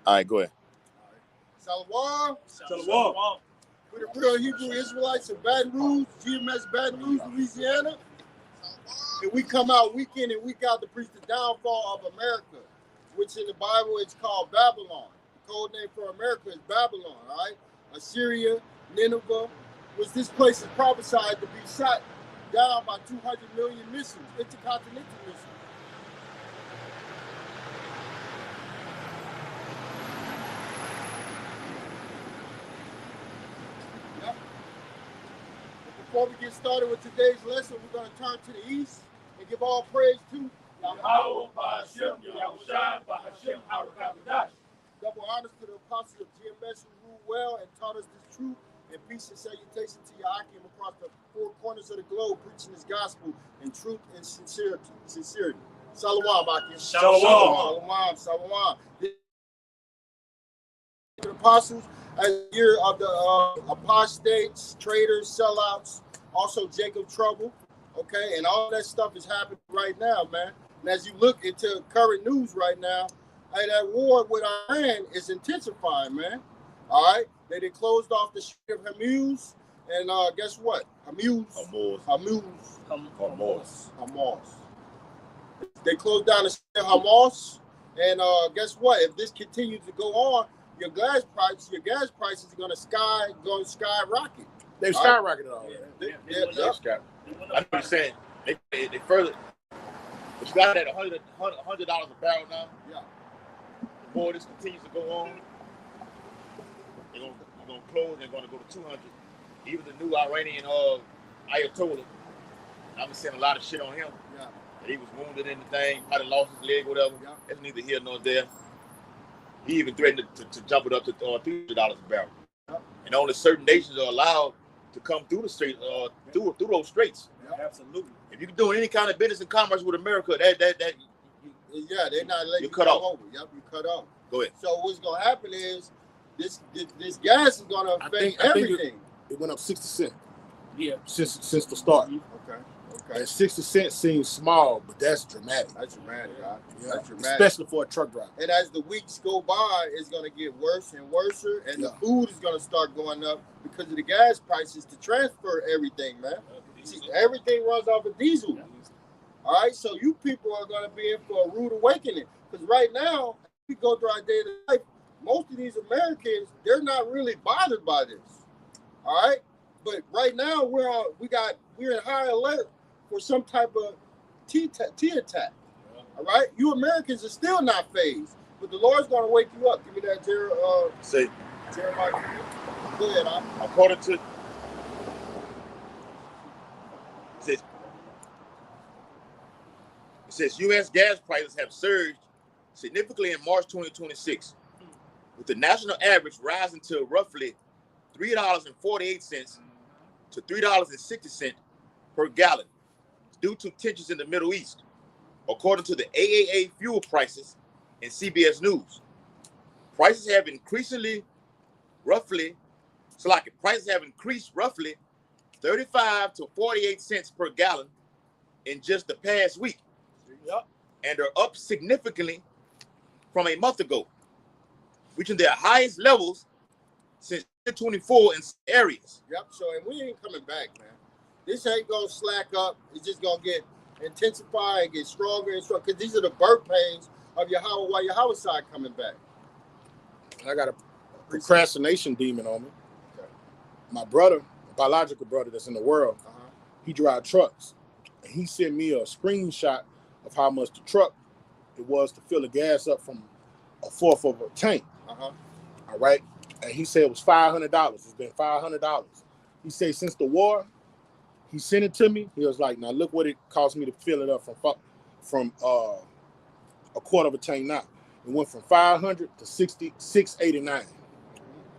All right, go ahead. Shalom. Shalom. We're the real Hebrew Israelites of Baton Rouge, GMS Baton Rouge, Louisiana. And we come out week in and week out to preach the downfall of America, which in the Bible is called Babylon. The code name for America is Babylon, all right? Assyria, Nineveh, which this place is prophesied to be shot down by 200 million missiles, intercontinental missiles. Yep. Before we get started with today's lesson, we're going to turn to the east and give all praise to Yahweh, Ba'ashem, Yahushua, Ba'ashem, Harakadash. double honors to the apostles of GMS who ruled well and taught us this truth, and peace and salutation to Yahakim across the four corners of the globe, preaching this gospel in truth and sincerity. Shalom, Akim. Shalom. Shalom. The apostles, as the year of the apostates, traitors, sellouts, also Jacob trouble, okay, and all that stuff is happening right now, man. And as you look into current news right now, that war with Iran is intensifying, man. All right, they closed off the Strait of Hormuz, and guess what? Hamas. They closed down the Strait of Hamas, and guess what? If this continues to go on, your gas prices are going to skyrocket. They've skyrocketed already. I know you're saying they further. But you got that $100 a barrel now. Yeah. The more this continues to go on, they're gonna close. They're gonna go to 200. Even the new Iranian Ayatollah, I've been seeing a lot of shit on him. Yeah. That he was wounded in the thing, might have lost his leg, whatever. Yeah. That's neither here nor there. He even threatened to jump it up to $300 a barrel. Yeah. And only certain nations are allowed to come through the strait, through those straits. Yeah. Absolutely. If you're doing any kind of business and commerce with America, they're not letting you cut off. over. Yep, you cut off. Go ahead. So what's gonna happen is this gas is gonna affect everything. It went up 60 cents. Yeah. Since the start. Okay. And 60 cents seems small, but that's dramatic. That's dramatic, right? Yeah. That's dramatic. Especially for a truck driver. And as the weeks go by, it's gonna get worse and worse, and the food is gonna start going up because of the gas prices to transfer everything, man. See, everything runs off of diesel. All right, so you people are gonna be in for a rude awakening. Because right now, we go through our daily life. Most of these Americans, they're not really bothered by this. All right, but right now we're in high alert for some type of T attack. All right, you Americans are still not phased, but the Lord's gonna wake you up. Give me that, Jeremiah. Go ahead, according to it says U.S. gas prices have surged significantly in March 2026, with the national average rising to roughly $3.48 to $3.60 per gallon due to tensions in the Middle East, according to the AAA fuel prices and CBS News. Prices have increased roughly 35 to 48 cents per gallon in just the past week. Yep. And are up significantly from a month ago, reaching their highest levels since 2024 in some areas. Yep. So, and we ain't coming back, man. This ain't gonna slack up. It's just gonna get intensify and get stronger and stronger. Because these are the birth pains of Yahweh while Yahweh side coming back. I got a procrastination demon on me. Okay. My brother, biological brother that's in the world, he drives trucks. And he sent me a screenshot of how much the truck it was to fill the gas up from a fourth of a tank. Uh-huh. All right. And he said it was $500. It's been $500. He said since the war, he sent it to me. He was like, now look what it cost me to fill it up from a quarter of a tank now. It went from 500 to 689.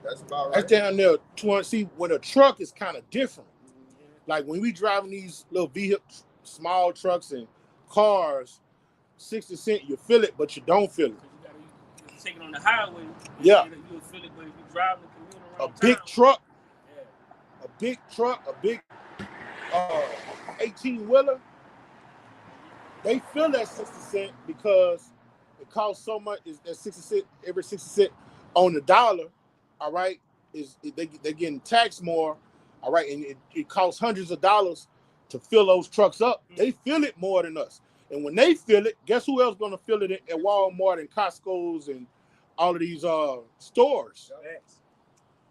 That's about right. That's down there 200. See, when a truck is kind of different. Like when we driving these little vehicles, small trucks and cars, 60 cents, you feel it, but you don't feel it. You take it on the highway. Yeah. You'll feel it, but if you drive the commuter around A big town, truck, yeah. a big 18-wheeler, they feel that 60 cents because it costs so much. Is that 60 cent every 60 cent on the dollar? All right, they're getting taxed more. All right, and it costs hundreds of dollars to fill those trucks up. They feel it more than us. And when they feel it, guess who else going to feel it at Walmart and Costco's and all of these stores?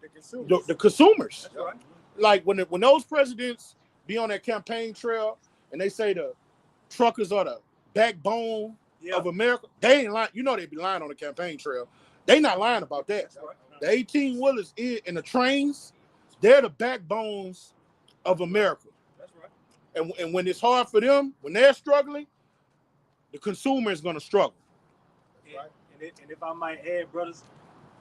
The consumers. The consumers. That's right. Like when those presidents be on that campaign trail and they say the truckers are the backbone of America, they ain't lying. You know they be lying on the campaign trail. They not lying about that. Right. The 18-wheelers and the trains, they're the backbones of America. That's right. And when it's hard for them, when they're struggling, the consumer is going to struggle. Right. And if I might add, brothers,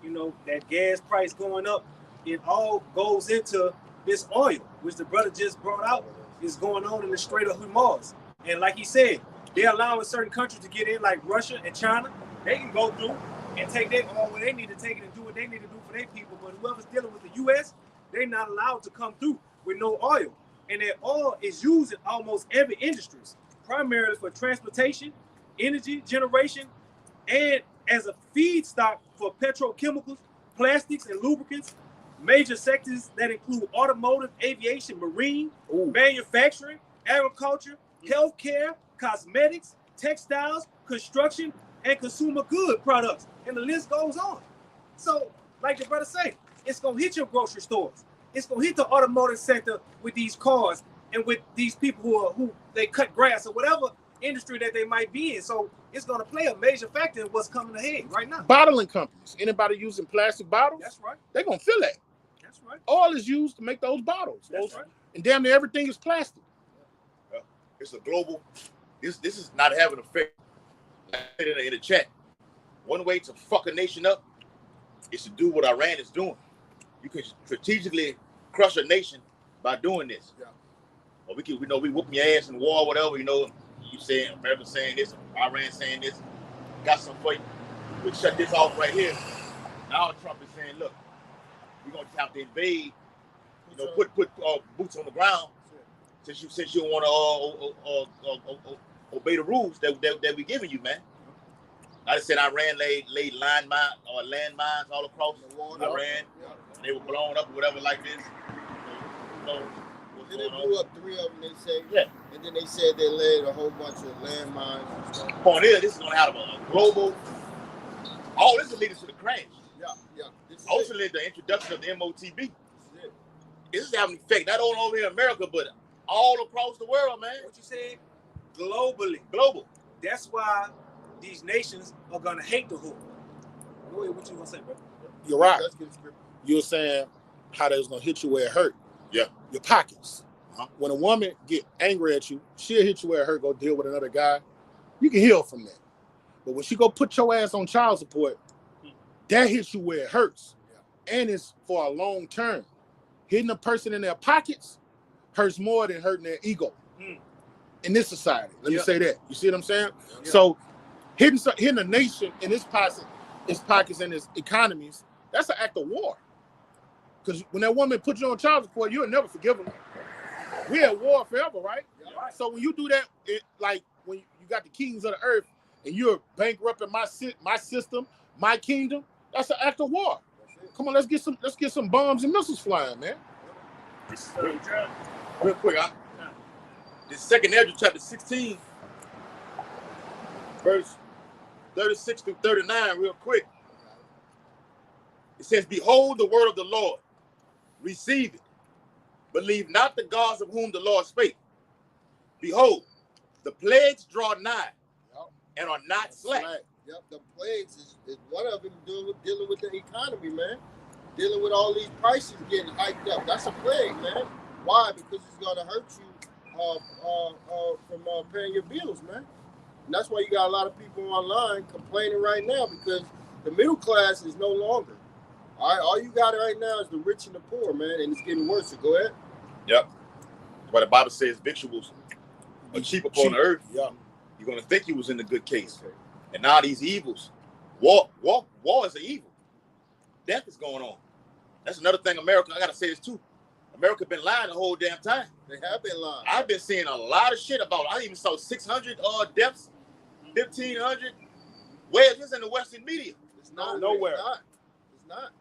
you know, that gas price going up, it all goes into this oil, which the brother just brought out, is going on in the Strait of Hormuz. And like he said, they're allowing certain countries to get in, like Russia and China. They can go through and take their oil where they need to take it and do what they need to do for their people. But whoever's dealing with the U.S., they're not allowed to come through with no oil. And that oil is used in almost every industry, primarily for transportation, energy generation, and as a feedstock for petrochemicals, plastics, and lubricants. Major sectors that include automotive, aviation, marine, manufacturing, agriculture, healthcare, cosmetics, textiles, construction, and consumer good products. And the list goes on. So, like the brother say, it's going to hit your grocery stores. It's going to hit the automotive sector with these cars and with these people who they cut grass or whatever industry that they might be in. So it's going to play a major factor in what's coming ahead right now. Bottling companies, anybody using plastic bottles, That's right. they're going to feel that. That's right. Oil is used to make those bottles. That's right. And damn near everything is plastic. It's a global. This is not having an effect. Like I said in the chat, one way to fuck a nation up is to do what Iran is doing. You can strategically crush a nation by doing this. Yeah. Or we whooping your ass in war, whatever. You know, you saying America saying this, Iran saying this. Got some for you. We shut this off right here. Now Trump is saying, look, we're gonna have to invade. You know, put boots on the ground. Since you don't want to obey the rules that we giving you, man. I just said Iran laid landmines all across Iran. Yeah. They were blown up or whatever like this. Then they blew up 3 of them, they say. Yeah. And then they said they laid a whole bunch of landmines and stuff. Point is, this is going to have a global. All this will lead us to the crash. Yeah. Ultimately, the introduction of the MOTB. This is having an effect not only over here in America, but all across the world, man. What you said? Globally. Global. That's why these nations are going to hate the whole. Go ahead, what you going to say, bro? You're right. You were saying how they was going to hit you where it hurt. Yeah. Your pockets. When a woman get angry at you, she'll hit you where it hurt, go deal with another guy. You can heal from that. But when she go put your ass on child support, that hits you where it hurts. Yeah. And it's for a long term. Hitting a person in their pockets hurts more than hurting their ego in this society. Let me say that. You see what I'm saying? Yeah. So hitting a nation in its pockets and its economies, that's an act of war. Because when that woman put you on child support, you'll never forgive them. We're at war forever, right? Yeah. So when you do that, like when you got the kings of the earth and you're bankrupting my system, my kingdom, that's an act of war. Come on, let's get some bombs and missiles flying, man. Real quick, this second Ezra chapter 16, verse 36 through 39, real quick. It says, behold the word of the Lord, receive it. Believe not the gods of whom the Lord spake. Behold, the plagues draw nigh and are not slack. Yep, the plagues is one of them dealing with the economy, man. Dealing with all these prices getting hiked up. That's a plague, man. Why? Because it's gonna hurt you from paying your bills, man. And that's why you got a lot of people online complaining right now because the middle class is no longer. All right, all you got right now is the rich and the poor, man, and it's getting worse. So go ahead. Yep. But the Bible says victuals are cheap upon the earth. Yeah. You're gonna think you was in the good case. Okay. And now these evils, war is an evil. Death is going on. That's another thing America, I gotta say this too. America been lying the whole damn time. They have been lying. I've been seeing a lot of shit about, I even saw 600 deaths, 1,500. Where is this in the Western media? It's not Nowhere. It's not.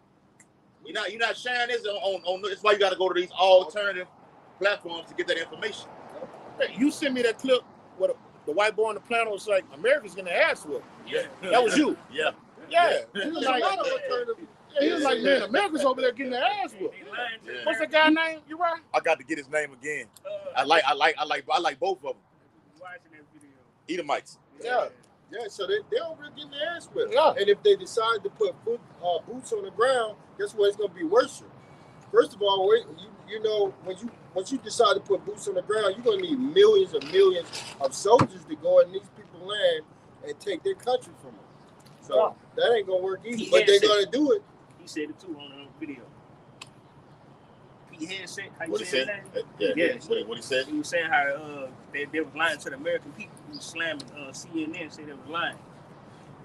You're not sharing this on. That's why you got to go to these alternative platforms to get that information. Hey, you sent me that clip where the white boy on the planet was like, America's getting their ass whipped. Yeah, That was you. Yeah. Yeah. He was There's like, a lot of alternative. he was like, man, America's over there getting their ass whipped. What's the guy's name? You right? I got to get his name again. I like both of them. Watching that video. Edomites. Yeah. Yeah, so they're over there getting their ass whipped. Yeah. And if they decide to put boots on the ground, guess what? It's going to be worse. First of all, you know, once you decide to put boots on the ground, you're going to need millions and millions of soldiers to go in these people's land and take their country from them. So that ain't going to work either. But they're going to do it. He said it too on the video. Pete Head said, how What you he say said? his name? Yeah. What he said? He was saying how they was lying to the American people. He was slamming CNN, said they was lying.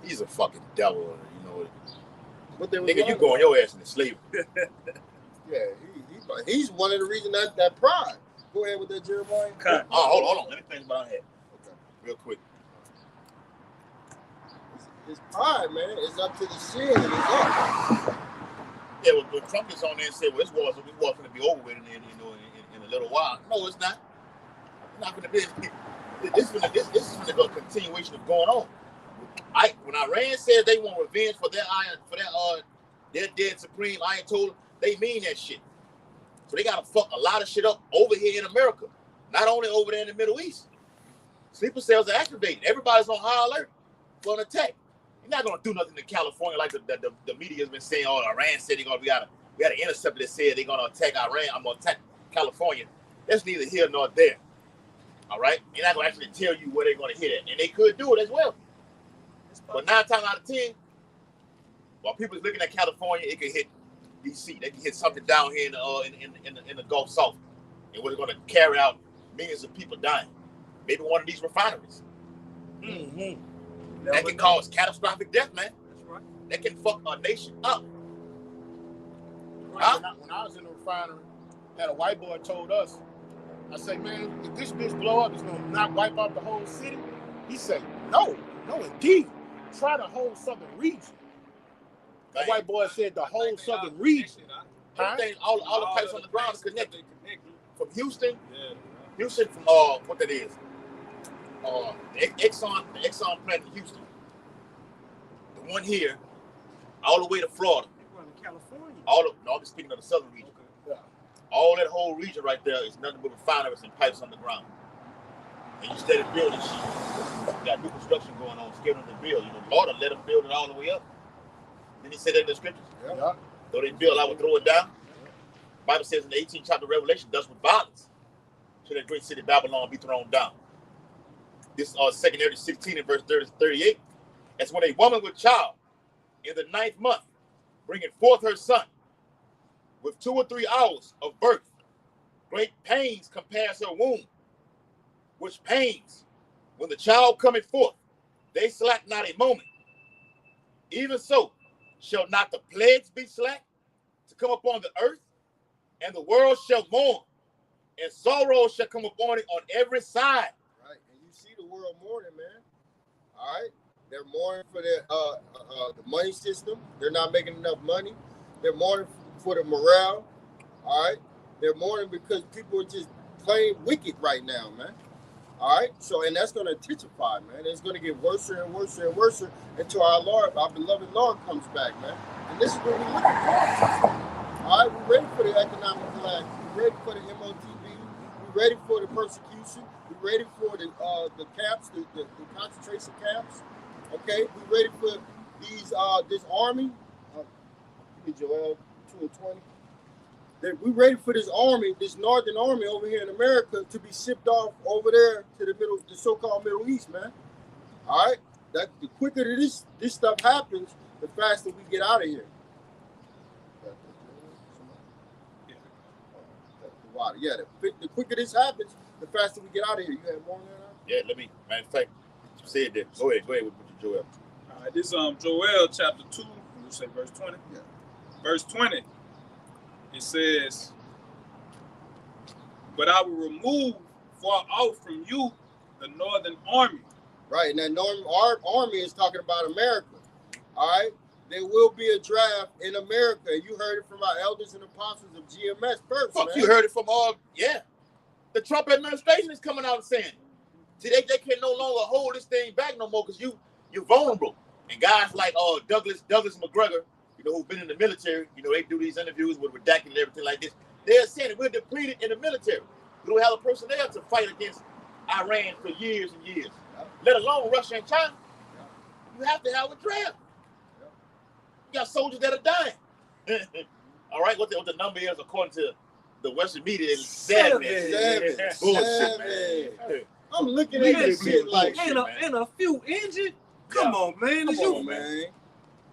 He's a fucking devil, you know. But they was Nigga, you lying. going your ass into slavery. Yeah, he's one of the reasons that pride. Go ahead with that, Jeremiah. Cut. Oh, hold on. Let me finish what I had. Okay. Real quick. His pride, man, is up to the ceiling. It's up. Yeah, well, Trump is on there and said, well, this war's going to be over with in a little while. No, it's not. It's not going to be. This is a continuation of going on. When Iran says they want revenge for their dead supreme Ayatollah, they mean that shit. So they got to fuck a lot of shit up over here in America, not only over there in the Middle East. Sleeper cells are activated. Everybody's on high alert for an attack. You're not gonna do nothing to California like the media has been saying. Oh, Iran said we got an interceptor that said they're gonna attack Iran. I'm gonna attack California. That's neither here nor there. All right, they're not gonna actually tell you where they're gonna hit it, and they could do it as well. But 9 times out of 10, while people is looking at California, it could hit DC. They can hit something down here in the Gulf South, and we're gonna carry out millions of people dying. Maybe one of these refineries. Mm-hmm. That can cause catastrophic death, man. That's right. That can fuck a nation up. Right. When I was in the refinery, had a white boy told us, I said, man, if this bitch blow up, it's gonna not wipe out the whole city. He said, no, indeed. Try the whole southern region. The white boy said the whole southern region. Huh? Everything, all the pipes on the ground is connected. From Houston, from what that is. The Exxon plant in Houston. The one here, all the way to Florida. California. No, I'm speaking of the southern region. Yeah. All that whole region right there is nothing but refineries and pipes on the ground. And you started building shit. You got new construction going on, scared them to build. You know, Lord let them build it all the way up. Then he said that in the scriptures. Yeah. Though they build, I will throw it down. The Bible says in the 18th chapter of Revelation, thus with violence should that great city Babylon be thrown down. This 2 Timothy 16 and verse 38. As when a woman with child in the 9th month, bringing forth her son, with 2 or 3 hours of birth, great pains compares her womb, which pains, when the child cometh forth, they slack not a moment. Even so, shall not the plagues be slack to come upon the earth, and the world shall mourn, and sorrow shall come upon it on every side. Right, and you see the world mourning, man. All right, they're mourning for their the money system. They're not making enough money. They're mourning for the morale. All right, they're mourning because people are just plain wicked right now, man. All right, so and that's going to intensify, man. It's going to get worse and worse and worse until our beloved Lord comes back, man. And this is what we're looking for. All right, we're ready for the economic collapse. We're ready for the MOTV. We're ready for the persecution. We're ready for the camps, the concentration camps. Okay, we're ready for these this army. Give me Joel 2:20. We're ready for this army, this northern army over here in America, to be shipped off over there to the so-called Middle East, man. All right, the quicker this stuff happens, the faster we get out of here. Yeah, the quicker this happens, the faster we get out of here. You have more on that? Yeah, matter of fact, you said that. Go ahead with your Joel. All right, this Joel chapter 2, you say verse 20? Yeah. Verse 20, it says, but I will remove far out from you the northern army Right, and that our army is talking about America. All right, there will be a draft in America. You heard it from our elders and apostles of GMS first. Fuck, man. you heard it from all. Yeah, the Trump administration is coming out and saying it. See, they can no longer hold this thing back no more because you're vulnerable. And guys like Douglas McGregor, you know, who've been in the military, you know, they do these interviews with redacted and everything like this. They're saying that we're depleted in the military. We don't have the personnel to fight against Iran for years and years, let alone Russia and China. You have to have a draft. You got soldiers that are dying. All right, what the number is according to the Western media is 7. Bullshit, man. I'm looking at this shit like, ain't a few injured. Come on, man. Come on, man.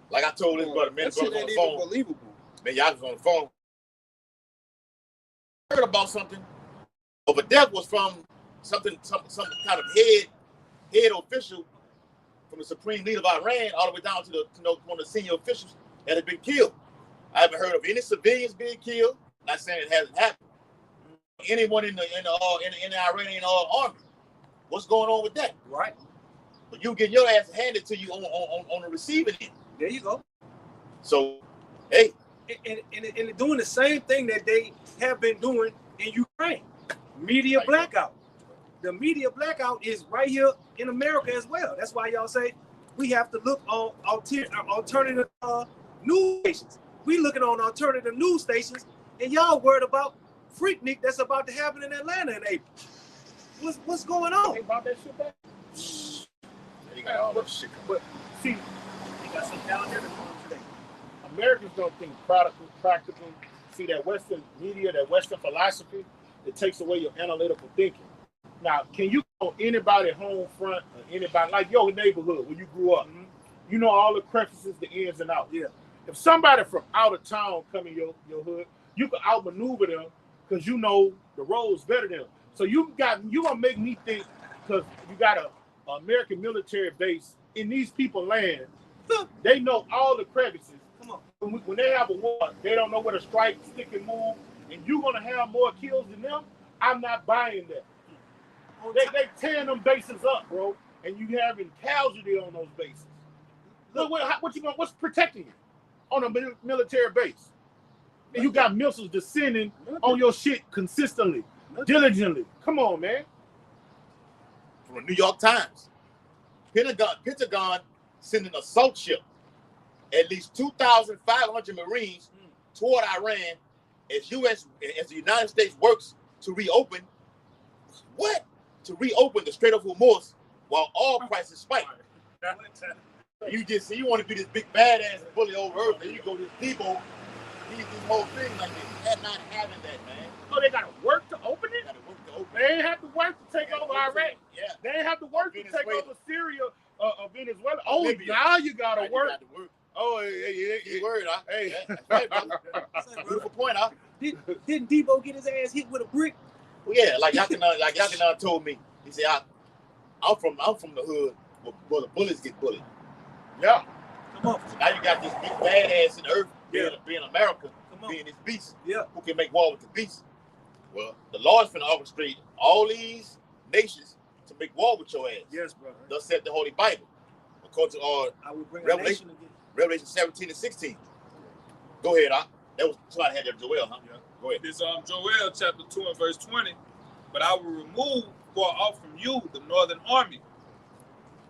Like I told this brother, man, that shit ain't even believable. Man, y'all was on the phone. I heard about something. But the death was from some kind of head official from the supreme leader of Iran all the way down to one of the senior officials that had been killed. I haven't heard of any civilians being killed. Not saying it hasn't happened. Anyone in the Iranian army. What's going on with that? Right. But you getting your ass handed to you on the receiving end. There you go. So, hey. And they're doing the same thing that they have been doing in Ukraine. Media blackout. The media blackout is right here in America as well. That's why y'all say we have to look on alternative news stations. We looking on alternative news stations, and y'all worried about Freaknik that's about to happen in Atlanta in April. What's going on? They brought that shit back. You got all that shit. But see, You got some down there today. Americans don't think practical. See, that Western media, that Western philosophy, it takes away your analytical thinking. Now, can you go anybody home front or anybody like your neighborhood where you grew up? Mm-hmm. You know all the crevices, the ins and outs. Yeah. If somebody from out of town come in your hood, you can outmaneuver them because you know the roads better than them. So you gonna make me think because you got a American military base in these people's land. They know all the crevices. Come on. When they have a war, they don't know where to strike, stick, and move, and you're gonna have more kills than them. I'm not buying that. They tearing them bases up, bro, and you having casualty on those bases. Look, what's protecting you on a military base? And you got missiles descending on your shit consistently, diligently. Come on, man. From the New York Times, Pentagon sent an assault ship, at least 2,500 Marines toward Iran as the United States works to reopen the Strait of Hormuz while oil prices spike. You want to be this big badass and bully over Earth, and you go to people, these whole things like this. They're not having that, man. So they gotta work to open it? They ain't have to work to take over Iraq. Yeah. They ain't have to work to take over Syria or Venezuela. Oh, Libya. now you gotta work. Oh, Hey, word, huh? Hey. That's right, brother. Beautiful point, huh? Didn't Debo get his ass hit with a brick? Well, yeah, like Yakina told me. He said, I'm from the hood where the bullets get bullied. Yeah. Come on. So now you got this big badass in the earth being America, being this beast who can make war with the beast. Well, the Lord's finna orchestrate all these nations to make war with your ass. Yes, brother. Thus said the Holy Bible. According to I would bring Revelation 17 and 16. Go ahead, that was somebody had that Joel, huh? Yeah. Go ahead. This Joel chapter 2 and verse 20. But I will remove far off from you the northern army,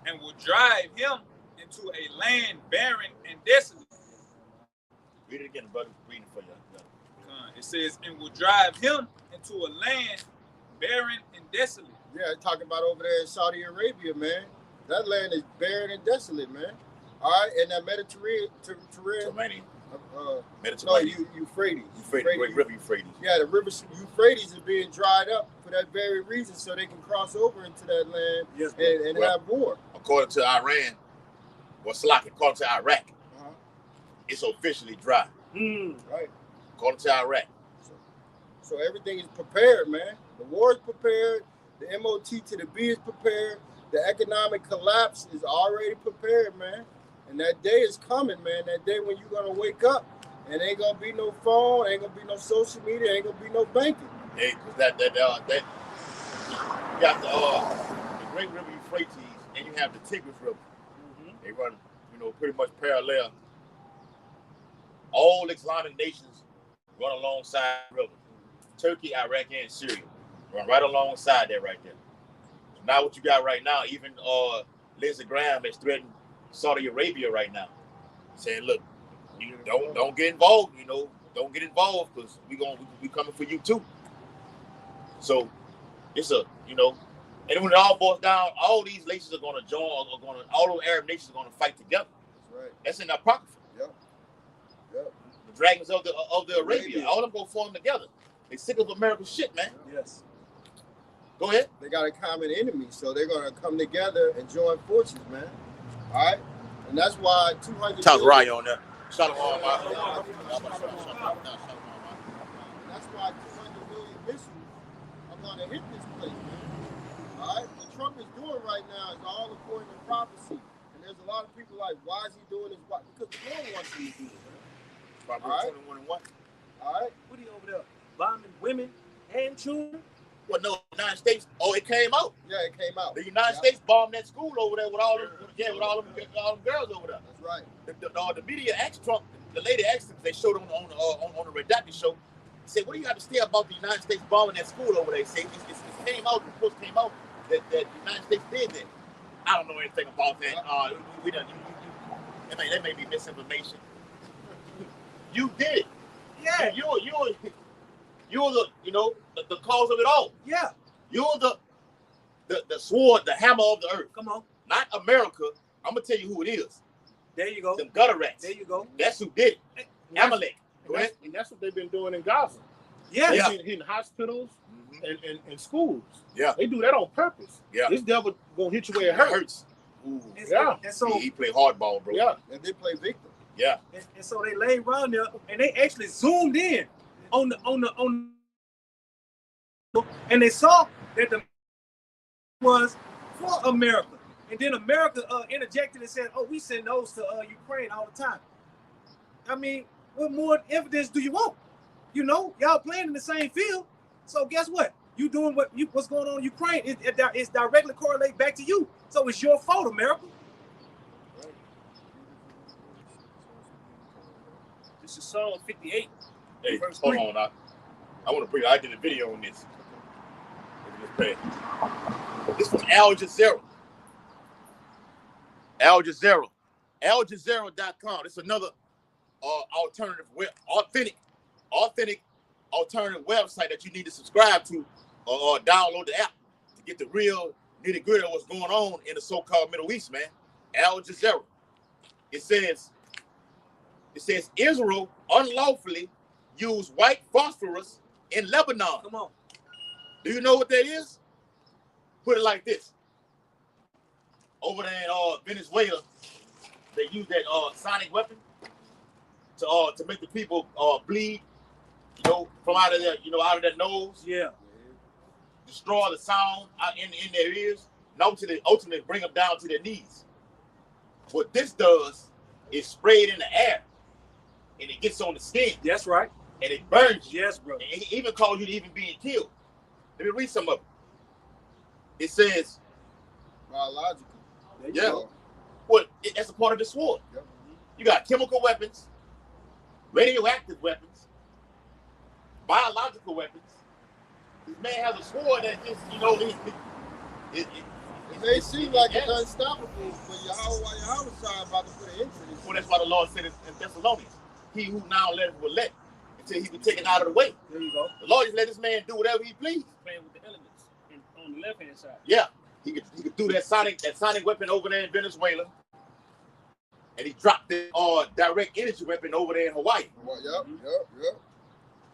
and will drive him into a land barren and desolate. Read it again, brother. Read it for you. It says, and will drive him into a land barren and desolate. Yeah, talking about over there in Saudi Arabia, man. That land is barren and desolate, man. All right, and that Mediterranean. Euphrates. Great River Euphrates. Yeah, the river Euphrates is being dried up for that very reason, so they can cross over into that land and have war. According to Iran, according to Iraq, it's officially dry. Right. According to Iraq. So everything is prepared, man. The war is prepared. The MOT to the B is prepared. The economic collapse is already prepared, man. And that day is coming, man. That day when you're gonna wake up and ain't gonna be no phone, ain't gonna be no social media, ain't gonna be no banking. Yeah, because that you got the Great River Euphrates and you have the Tigris River. Mm-hmm. They run, pretty much parallel. All Islamic nations run alongside the river. Turkey, Iraq, and Syria run right alongside that right there. So now what you got right now, even Lindsey Graham is threatening Saudi Arabia right now, saying, "Look, you don't get involved. Don't get involved because we coming for you too." So it's and then when it all boils down, all these nations are going to join, all those Arab nations are going to fight together. That's right. That's in the Apocrypha. Yep. Yep. The dragons of the Arabia, all of them go form together. They sick of American shit, man. Yes. Go ahead. They got a common enemy, so they're gonna come together and join forces, man. All right, and that's why 200. Talk Ryan on that. Shalom, That's why 200 million missiles are gonna hit this place, man. All right, what Trump is doing right now is all according to prophecy, and there's a lot of people like, why is he doing this? Why? Because the Lord wants him to do it, man. Proverbs 21 and 1. All right. What are you over there? Bombing women and children? Well, no, the United States. Oh, it came out. Yeah, it came out. The United States bombed that school over there with all them, with all them girls over there. That's right. The media asked Trump. The lady asked him. They showed him on the redacted show. Said, "What do you have to say about the United States bombing that school over there?" Say, it came out. The reports came out that the United States did that. I don't know anything about that. We done. That may be misinformation. You did it. Yeah. You're the cause of it all. Yeah. You're the sword, the hammer of the earth. Come on. Not America. I'm gonna tell you who it is. There you go. Them gutter rats. There you go. That's who did it. Amalek. And that's what they've been doing in Gaza. Yeah. They've been hitting hospitals and schools. Yeah. They do that on purpose. Yeah. This devil gonna hit you where it It hurts. hurts. Ooh. Yeah. And so He played hardball, bro. Yeah. And they play victim. Yeah. and so they laid around there and they actually zoomed in on and they saw that the was for America. And then America interjected and said, "Oh, we send those to Ukraine all the time." I mean, what more evidence do you want? Y'all playing in the same field. So guess what? You doing what's going on in Ukraine? It's directly correlate back to you. So it's your fault, America. This is Psalm 58. Hey, Verse hold 3. on. I want to bring. I did a video on this. Look at this page. This from Al Jazeera. Al Jazeera. AlJazeera.com. It's another alternative, authentic alternative website that you need to subscribe to or download the app to get the real nitty gritty of what's going on in the so-called Middle East, man. Al Jazeera. It says Israel unlawfully used white phosphorus in Lebanon. Come on. Do you know what that is? Put it like this. Over there in Venezuela, they use that sonic weapon to make the people bleed, from out of their nose, Yeah. destroy the sound in their ears, and ultimately bring them down to their knees. What this does is spray it in the air, and it gets on the skin, That's right. and it burns you. Yes, bro. And it even cause you to even being killed. Let me read some of it. It says, Biological. There you yeah, go. that's a part of the sword. Yep. You got chemical weapons, radioactive weapons, biological weapons. This man has a sword that just, It may seem like it's unstoppable, but Yahweh about to put an end to this. Well, that's why the Lord said in Thessalonians, he who now letteth will let until he be taken out of the way. There you go. The Lord just let this man do whatever he pleased. Playing with the elements on the left hand side. Yeah, he could do that sonic weapon over there in Venezuela, and he dropped the direct energy weapon over there in Hawaii. Yep.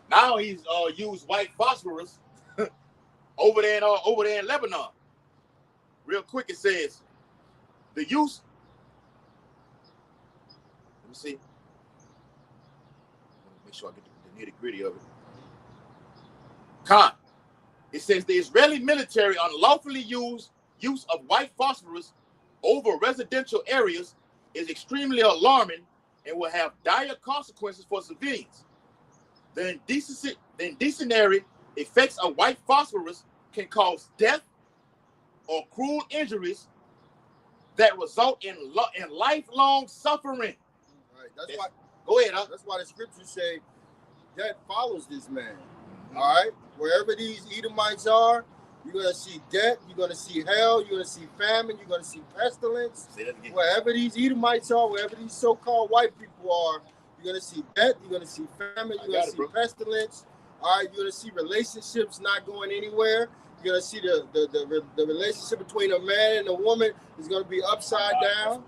Now he's used white phosphorus over there in Lebanon. Real quick, it says the use. Let me see. Make sure I get the nitty gritty of it. It says the Israeli military unlawfully use of white phosphorus over residential areas is extremely alarming and will have dire consequences for civilians. The incendiary effects of white phosphorus can cause death or cruel injuries that result in lifelong suffering. Right. That's why. Go ahead, huh? That's why the scriptures say death follows this man. All right. Wherever these Edomites are, you're gonna see death. You're gonna see hell. You're gonna see famine. You're gonna see pestilence. Wherever these Edomites are, wherever these so-called white people are, you're gonna see death. You're gonna see famine. You're gonna see pestilence. All right. You're gonna see relationships not going anywhere. You're gonna see the relationship between a man and a woman is gonna be upside down.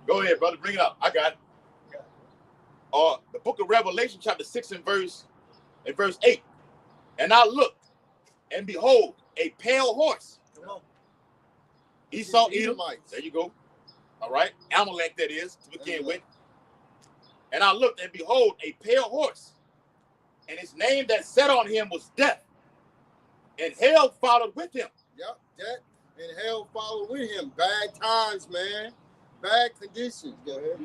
Go ahead, brother. Bring it up. I got it. The book of Revelation, chapter 6 and verse 8. And I looked, and behold, a pale horse. Come on. Esau, Edom. There you go. All right. Amalek, that is, to begin with. And I looked, and behold, a pale horse. And his name that sat on him was Death. And hell followed with him. Yep, death and hell followed with him. Bad times, man. Bad conditions. Go ahead.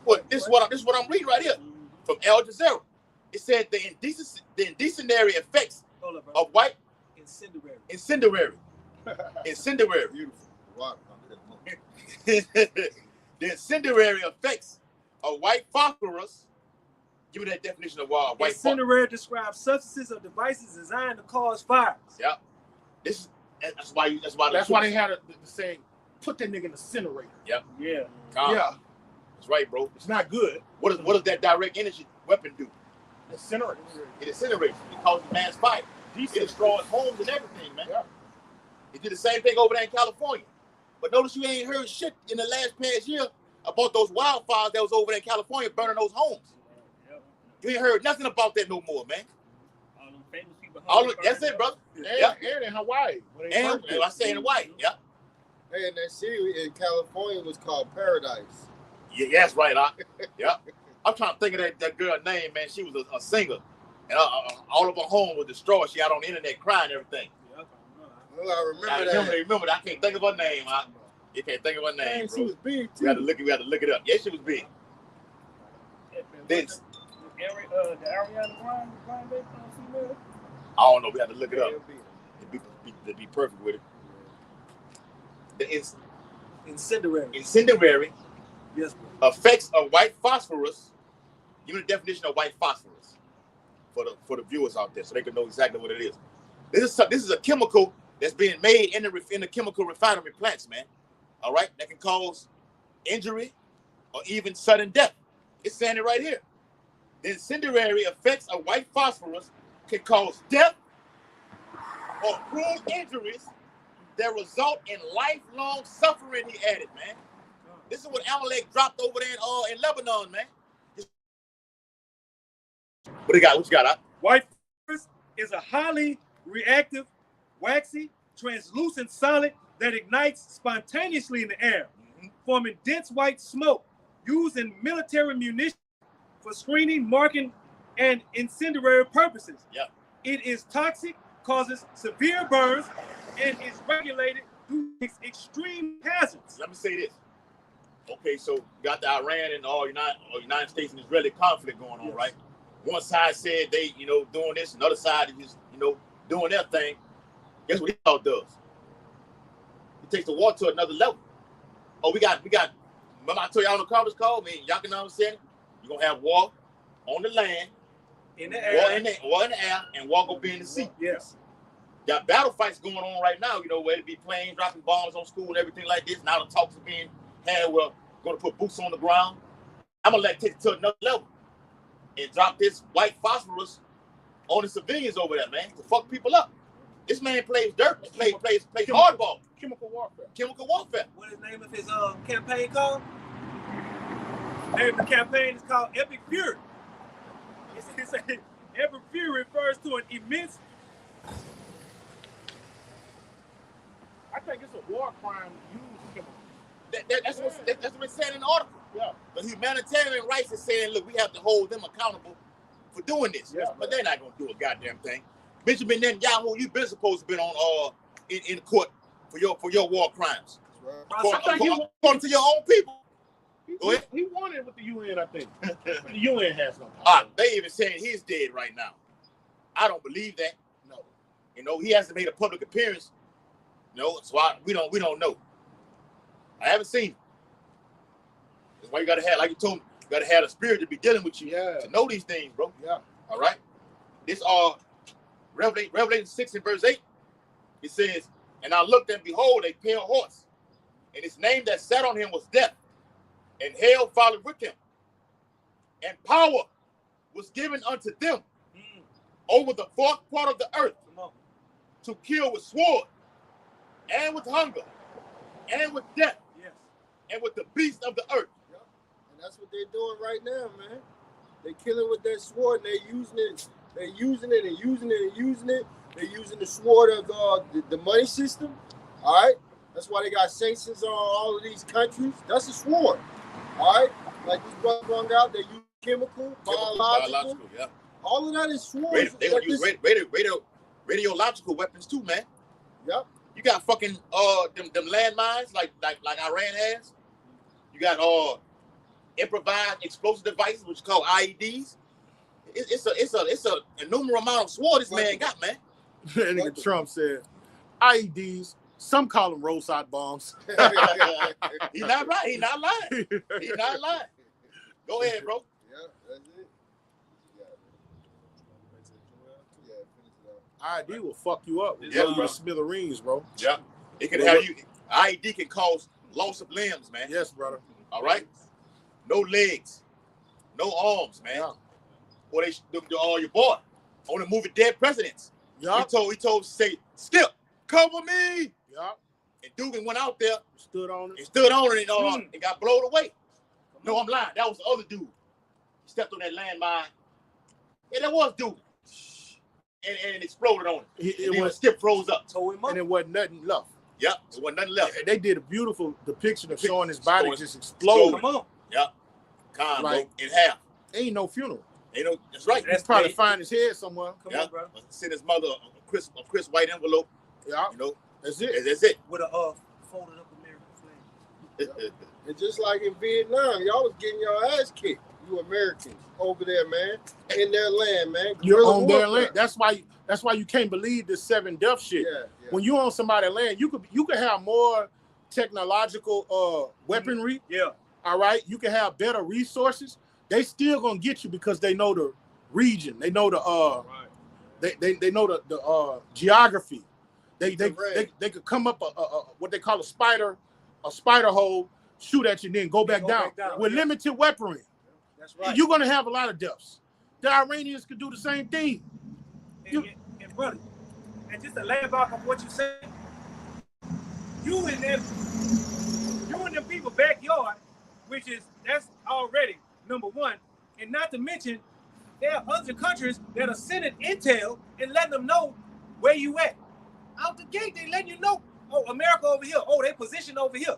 Well, this is what I'm reading right here from Al Jazeera. It said the incendiary effects of white incendiary. Beautiful. Wow. The incendiary effects of white phosphorus. Give me that definition of white phosphorus. Incendiary describes substances or devices designed to cause fires. Yeah. That's why they had the saying, put that nigga in the incinerator. Yep. Yeah. Yeah. That's right, bro. It's not good. What does that direct energy weapon do? Incinerator. It incinerates. It causes mass fire. It destroys homes and everything, man. Yeah. It did the same thing over there in California. But notice you ain't heard shit in the past year about those wildfires that was over there in California burning those homes. You ain't heard nothing about that no more, man. All them famous people. That's it, brother. And in Hawaii. And I say in Hawaii, yeah. Hey, and that city in California was called Paradise. Yeah, that's right, yeah. I'm trying to think of that girl's name, man. She was a singer. And all of her home was destroyed. She out on the internet crying and everything. Oh, I remember that. Remember that. I can't think of her name, You can't think of her name, bro. She was big, too. We had to look it up. Yeah, she was big. Then The Ariana Grande female? I don't know. We had to look it up to be perfect with it. The incendiary Yes, effects of white phosphorus. Give me the definition of white phosphorus for the viewers out there, so they can know exactly what it is. This is a chemical that's being made in the chemical refinery plants, man. All right, that can cause injury or even sudden death. It's saying it right here. The incendiary effects of white phosphorus can cause death or cruel injuries that result in lifelong suffering, he added, man. This is what Amalek dropped over there in Lebanon, man. What you got? White phosphorus is a highly reactive, waxy, translucent solid that ignites spontaneously in the air, forming dense white smoke used in military munitions for screening, marking, and incendiary purposes. Yeah. It is toxic, causes severe burns, and is regulated due to extreme hazards. Let me say this. Okay, so you got the Iran and United States and Israeli conflict going on, right? One side said they, doing this, another side is just, doing their thing. Guess what he all does? It takes the war to another level. Oh, we got. Remember I told y'all on the conference call, man. Y'all can understand it. You're gonna have war on the land, in the air, war in the air, and war gonna be in the sea. Yes. Got battle fights going on right now. Where it be planes dropping bombs on school and everything like this. Now the talks are being had. We're gonna put boots on the ground. I'm gonna take it to another level and drop this white phosphorus on the civilians over there, man, to fuck people up. This man plays dirt. Plays hardball. Chemical warfare. What is the name of his campaign called? The name of the campaign is called Epic Fury. It's Epic Fury refers to an immense. I think it's a war crime to use chemical. That's what it's saying in the article. Yeah. The humanitarian rights is saying, look, we have to hold them accountable for doing this. Yeah. But they're not going to do a goddamn thing. Benjamin Netanyahu, you've been supposed to be on in court for your war crimes. According to your own people. He won it with the UN, I think. The UN has no power. They even saying he's dead right now. I don't believe that. No. He hasn't made a public appearance No, that's why we don't know. I haven't seen it. That's why you gotta have, like you told me, you gotta have the spirit to be dealing with you to know these things, bro. Yeah. All right. This Revelation 6 and verse 8. It says, and I looked and behold a pale horse, and his name that sat on him was Death, and hell followed with him, and power was given unto them over the fourth part of the earth to kill with sword, and with hunger, and with death, and with the beasts of the earth. Yep. And that's what they're doing right now, man. They're killing with that sword, and they're using it. They're using it and using it and using it. They're using the sword of the money system. All right. That's why they got sanctions on all of these countries. That's a sword. All right. Like this brother brought out, they use chemical, biological. Yeah. All of that is swords. They gonna use radiological weapons too, man. Yep. You got fucking them landmines like Iran has. You got improvised explosive devices, which is called IEDs. It's a innumerable amount of sword this man got, man. That nigga Trump said IEDs. Some call them roadside bombs. He's not right. He's not lying. He's not lying. Go ahead, bro. Yeah, that's it. IED will fuck you up. Yeah, bro. Smithereens, bro. Yeah. It can have you. IED can cause loss of limbs, man. Yes, brother. All right. No legs, no arms, man. Yeah. Or they do all your boy on the movie Dead Presidents. Yeah. He told say, Skip, cover me. Yeah. And Dugan went out there, stood on it, and it got blown away. No, I'm lying. That was the other dude. He stepped on that landmine. Yeah, that was Dugan. And it exploded on him. It was Skip froze up. And it wasn't nothing left. Yep, it wasn't nothing left. They did a beautiful depiction of showing his body just explode. Come on. Yep. Con Like, in half. Ain't no funeral. Ain't no. That's right. He's probably find his head somewhere. Come on, bro. Send his mother a Chris white envelope. Yeah. You know. That's it. That's it. With a folded up American flag. And just like in Vietnam, y'all was getting your ass kicked. You Americans over there, man, in their land, man. You're on their land. That's why you can't believe this 7 death shit. Yeah. When you on somebody's land, you could have more technological weaponry. Yeah. All right. You can have better resources. They still gonna get you because they know the region. They know the they know the geography. They could come up a what they call a spider hole, shoot at you, and then go back down with limited weaponry. That's right. You're gonna have a lot of deaths. The Iranians could do the same thing. And brother, and just to land back on what you said, you in them people's backyard, that's already number one, and not to mention there are other countries that are sending intel and letting them know where you at. Out the gate, they letting you know, oh, America over here, oh, they positioned over here.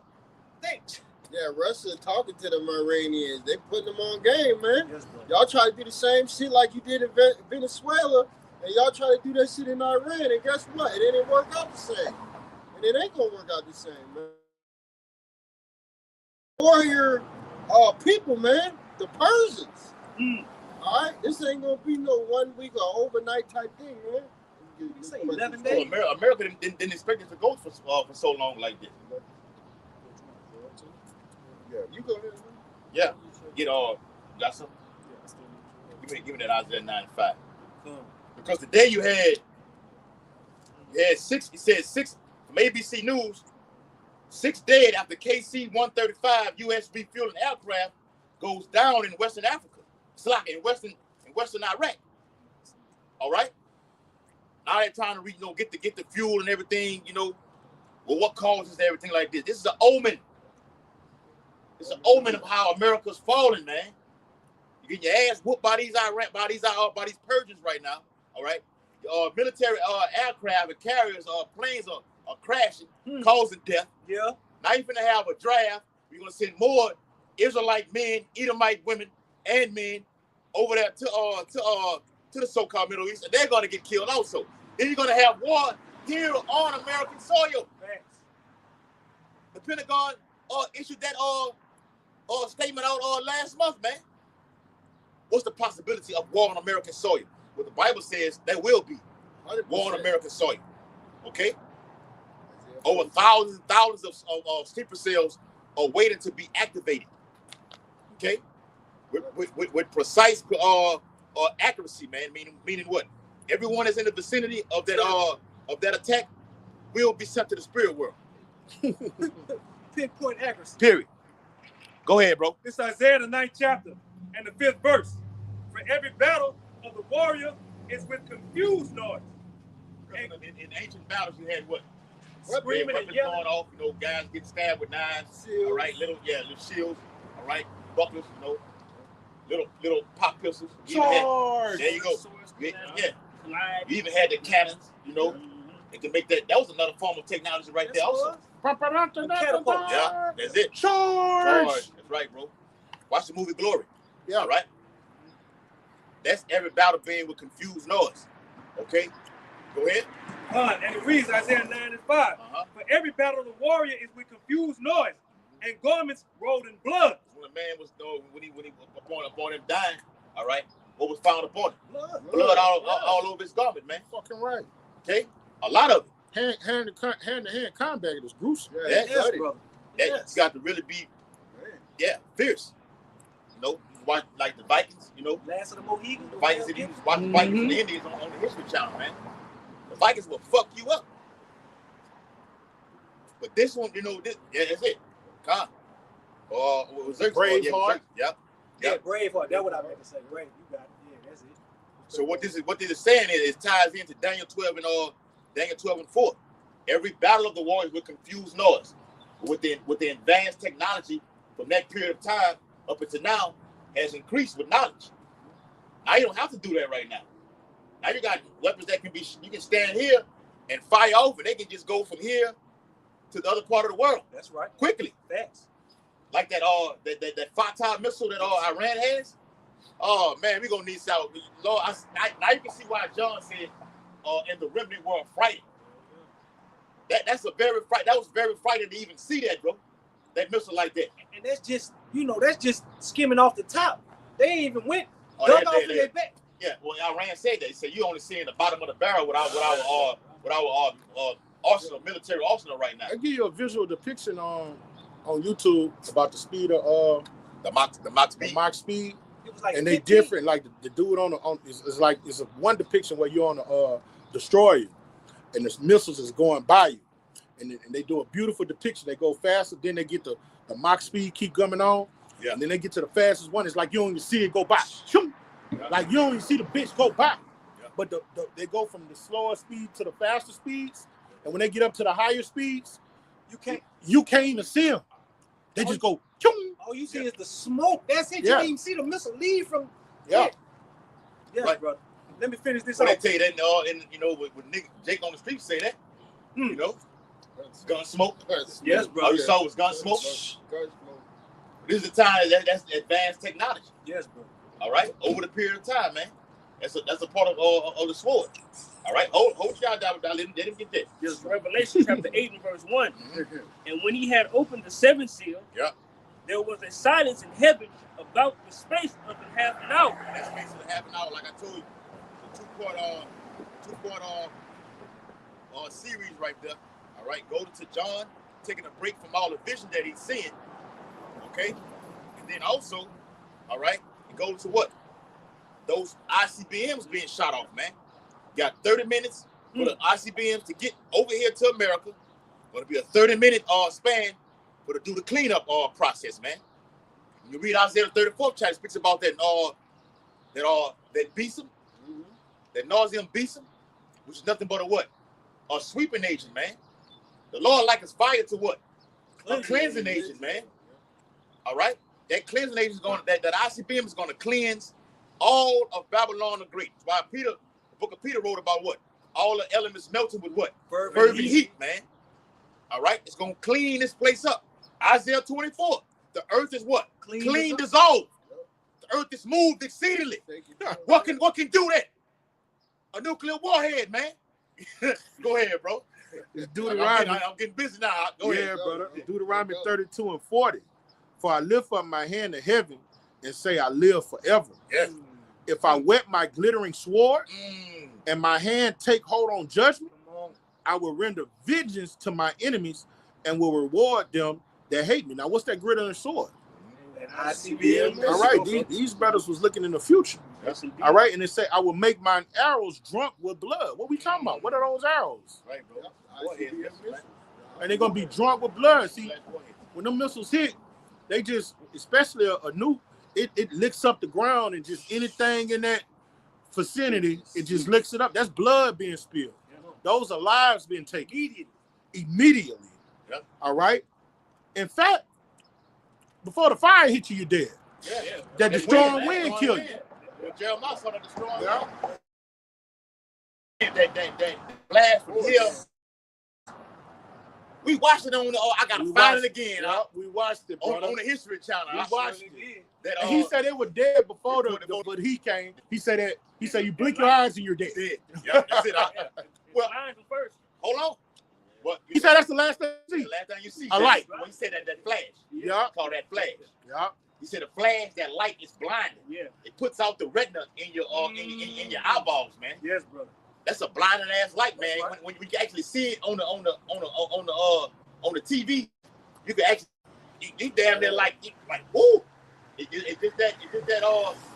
Yeah, Russia talking to them Iranians. They putting them on game, man. Yes, y'all try to do the same shit like you did in Venezuela, and y'all try to do that shit in Iran, and guess what? It didn't work out the same. And it ain't gonna work out the same, man. Warrior people, man, the Persians. All right, this ain't gonna be no 1 week or overnight type thing, man. You say 11 So days. America didn't expect it to go for so long like this. Yeah, you go ahead, man. Yeah. Got some? Give me that Isaiah 9:5. Because today you had 6, it said 6 from ABC News, 6 dead after KC-135 USB fueling aircraft goes down in Western Africa. It's like in Western Iraq. All right? Now they're trying to get the fuel and everything, well, what causes everything like this? This is an omen. It's an omen of how America's falling, man. You get your ass whooped by these Persians right now. All right, military aircraft and carriers, planes are crashing, causing death. Yeah. Now you're gonna have a draft. We're gonna send more Israelite men, Edomite women, and men over there to the so-called Middle East, and they're gonna get killed also. Then you're gonna have war here on American soil. Thanks. The Pentagon issued that statement out last month, man. What's the possibility of war on American soil? Well, the Bible says there will be 100%. war on American soil. Okay? Isaiah Over thousands and thousands of sleeper cells are waiting to be activated. Okay, with precise accuracy, man. Meaning what? Everyone that's in the vicinity of that attack will be sent to the spirit world. Pinpoint accuracy. Period. Go ahead, bro. This is Isaiah the 9th chapter and the 5th verse. For every battle of the warrior is with confused noise. In ancient battles, you had what? Screaming and yelling. Going off, guys getting stabbed with knives. Shields. All right, little shields. All right, bucklers, little pop pistols. Charge. There you go. Yeah. Slide. You even had the cannons. It can make that. That was another form of technology right there. Also. Catapult. Yeah, that's it. Charge. That's right, bro. Watch the movie Glory. Yeah. All right. That's every battle being with confused noise. Okay. Go ahead. And it reads Isaiah 9 and 5. For every battle of the warrior is with confused noise and garments rolled in blood. When a man was when he upon him dying, all right, what was found upon him? Blood all over his garment, man. Fucking right. Okay, a lot of it. Hand to hand combat is gruesome. Yeah, Yes, brother. You got to really be, fierce. Watch like the Vikings. Last of the Mohegans. The Vikings. If you watch the Vikings and the Indians on the History Channel, man. The Vikings will fuck you up. But this one, that's it. Con. Was Braveheart. Yep. Yeah, Braveheart. That's what I meant to say. Brave. You got it. Yeah, that's it. So what this is saying is it ties into Daniel 12 and 4. Every battle of the war is with confused noise. With the advanced technology from that period of time up until now has increased with knowledge. Now you don't have to do that right now. Now you got weapons that you can stand here and fire off, and they can just go from here to the other part of the world. That's right. Quickly. Facts. Like that Baton missile that Iran has. Oh man, we're gonna need some. Lord, now you can see why John said in the remnant world frightened. That was very frightening to even see that, bro. That missile like that. And that's just, that's just skimming off the top. They ain't even went dug off in their back. Yeah, well, Iran said that. He said you only seeing the bottom of the barrel with our arsenal, military arsenal right now. I give you a visual depiction on YouTube about the speed of The Mach speed. the Mach speed, It was like and they 15. different. Like the dude it's a one depiction where you're on a destroyer, and the missiles is going by you, and they do a beautiful depiction. They go faster, then they get the Mach speed keep coming on, and then they get to the fastest one. It's like you don't even see it go by. Like you don't even see the bitch go by, but they go from the slower speed to the faster speeds, and when they get up to the higher speeds, you can't even see them. They just go. All you see is the smoke. That's it. You can't even see the missile leave from. Right. Brother. Let me finish this When off. they tell you that, with Nick Jake on the street say that, gun smoke. Yes, bro. All you saw was gun smoke. This is the time that's advanced technology. Yes, bro. All right, over the period of time, man. That's a part of the sword. All right, hold y'all down. Let him get that. This Revelation chapter 8 and verse 1. And when he had opened the seventh seal, there was a silence in heaven about the space of half an hour. That space of half an hour, like I told you, the two-part series right there. All right, go to John, taking a break from all the vision that he's seeing. Okay, and then also, all right, it goes to what? Those ICBMs being shot off, man. Got 30 minutes for the ICBMs to get over here to America. Going to be a 30-minute span for to do the cleanup process, man. You read Isaiah 34th chapter, speaks about that besom, that nauseum besom, which is nothing but a sweeping agent, man. The Lord likens fire to what? A cleansing agent, man. All right, that cleansing agent is that ICBM is going to cleanse all of Babylon the Great. That's why the book of Peter wrote about what? All the elements melting with what? Fervent heat, man. All right, it's going to clean this place up. Isaiah 24, the earth is what? Clean dissolved. The earth is moved exceedingly. What can do that? A nuclear warhead, man. Go ahead, bro. It's Deuteronomy. I'm getting busy now. Go ahead, brother. Deuteronomy 32 and 40. For I lift up my hand to heaven and say, I live forever. Yes. If I wet my glittering sword and my hand take hold on judgment, I will render vengeance to my enemies and will reward them that hate me. Now, what's that grid on the sword? ICBM. All right, these brothers was looking in the future. Yes, All right, and it say, I will make mine arrows drunk with blood. What we talking about? What are those arrows? Right, bro. And they're gonna be drunk with blood. See, when them missiles hit, they just, especially a nuke, it licks up the ground, and just anything in that vicinity, it just licks it up. That's blood being spilled. Those are lives being taken immediately. Yep. All right. In fact, before the fire hit you, you're dead. Yeah. That destroying wind kill you. Jeremiah saw the destroying wind. That blast from here. We watched it on the. I gotta find it again. We watched it, brother. On the History Channel. We watched it. That, And he said they were dead before but he came. He said you blink your eyes and you're dead. Yeah, that's it. Well, first. hold on. What He said that's the last thing you see. the last time you see? A light. When he said that flash. Yeah. Call that flash. Yeah. He said a flash, that light is blinding. Yeah. It puts out the retina in your in your eyeballs, man. Yes, brother. That's a blinding ass light, man. When you actually see it on the TV, you can actually you damn near like whoo. It's just that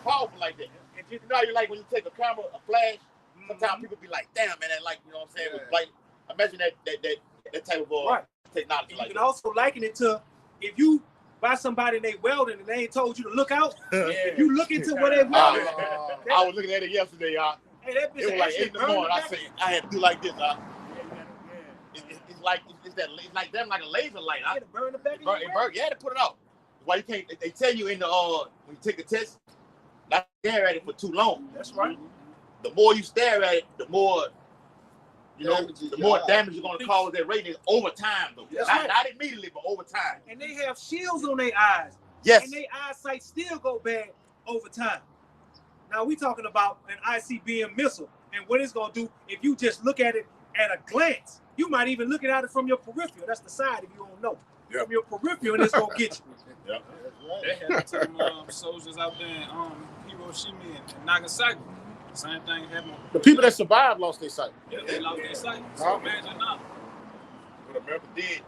powerful like that. And you know, you like when you take a camera, a flash. Sometimes people be like, "Damn, man, that light." You know what I'm saying? Yeah. Like, imagine that type of technology. You like can also liken it to if you buy somebody and they welding and they ain't told you to look out. If you look into what they welding, I was looking at it yesterday, y'all. hey, that bitch It was like 8 in the morning. I said I had to do like this, It's like them like a laser light. You gotta burn the back of your You had to put it out. Why you can't? They tell you in the when you take the test, not stare at it for too long. That's right. The more you stare at it, the more Damage is the more your damage you're gonna cause that rating over time, though. That's Not, right. not immediately, but over time. And they have shields on their eyes. Yes. And their eyesight still go bad over time. Now we talking about an ICBM missile and what it's gonna do if you just look at it at a glance. You might even look at it from your peripheral. That's the side if you don't know. Yep. From your peripheral, and it's gonna get you. Yep. They had some soldiers out there in Hiroshima and Nagasaki. Same thing happened. The people that survived lost their sight. Yeah, they lost their sight. So imagine now. What America did,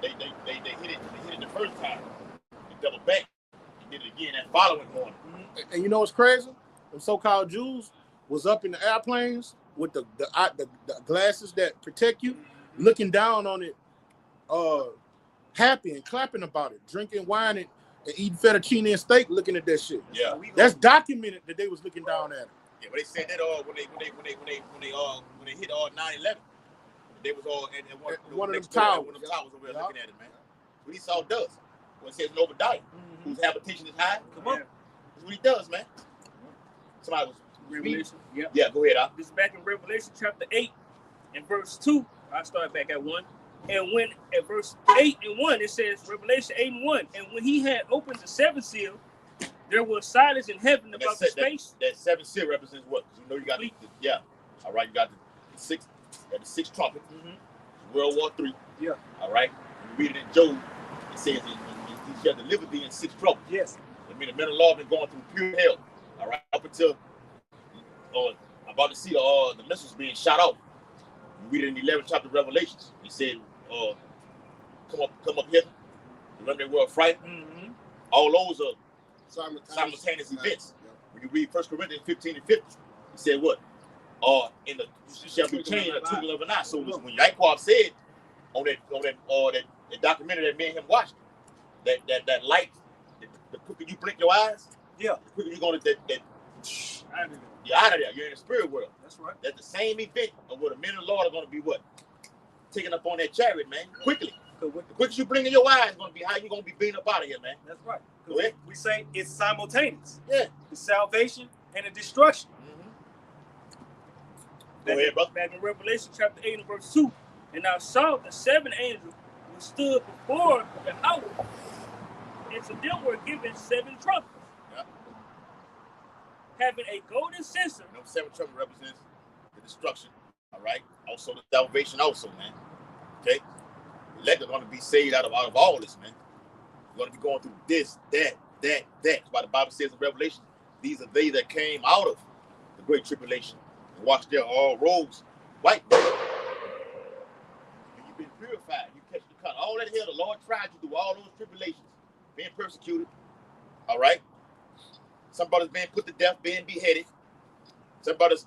they hit it the first time. They doubled back. They did it again that following morning. And you know what's crazy? Them so-called Jews was up in the airplanes with the glasses that protect you, looking down on it, happy and clapping about it, drinking wine and eating fettuccine and steak, looking at that shit. Yeah. That's documented that they was looking down at it. Yeah, but they said that when they hit 9/11, they was all in One of them towers. One of them towers over there looking at it, man. What he saw does. When it says Obadiah, whose habitation is high, come on. That's what he does, man. Somebody was Revelation. Yep. Yeah, go ahead, This is back in Revelation chapter 8 and verse 2. I start back at 1. And when at verse 8 and 1, it says, Revelation 8 and 1. And when he had opened the seventh seal, there was silence in heaven about the space. That seventh seal represents what? Because you know you got all right, you got the sixth trumpet, World War III. Yeah. All right. You read it in Job, it says he shall deliver thee in 6 troubles. Yes. I mean, the men of law have been going through pure hell. All right, up until I'm about to see the missiles being shot out. You read it in the 11th chapter of Revelations. He said, come up here. Remember they were frightened? All those are simultaneous events. Yeah. When you read 1 Corinthians 15 and 50, he said what? You shall be changed in a twinkling of an eye. So when Yaquab said on that documentary that me and him watched, that light, the quicker you blink your eyes, the quicker you're gonna you're out of there. You're in the spirit world. That's right. That's the same event of what the men of the Lord are gonna be what? Taking up on that chariot, man. Quickly. The quicker you blink in your eyes is gonna be how you gonna be beaten up out of here, man. That's right. Go ahead. We say it's simultaneous. Yeah. The salvation and the destruction. Go ahead, brother. Back in Revelation chapter 8 and verse 2. And I saw the 7 angels who stood before the house, and to them were given 7 trumpets, having a golden censer. You know, 7 trumpets represents the destruction. All right. Also the salvation, also, man. Okay. The elect are going to be saved out of all this, man. We're going to be going through this, that. That's why the Bible says in Revelation, these are they that came out of the great tribulation and washed their all robes white. all that hell, the Lord tried you through all those tribulations, being persecuted. All right. Some brothers being put to death, being beheaded. Some brothers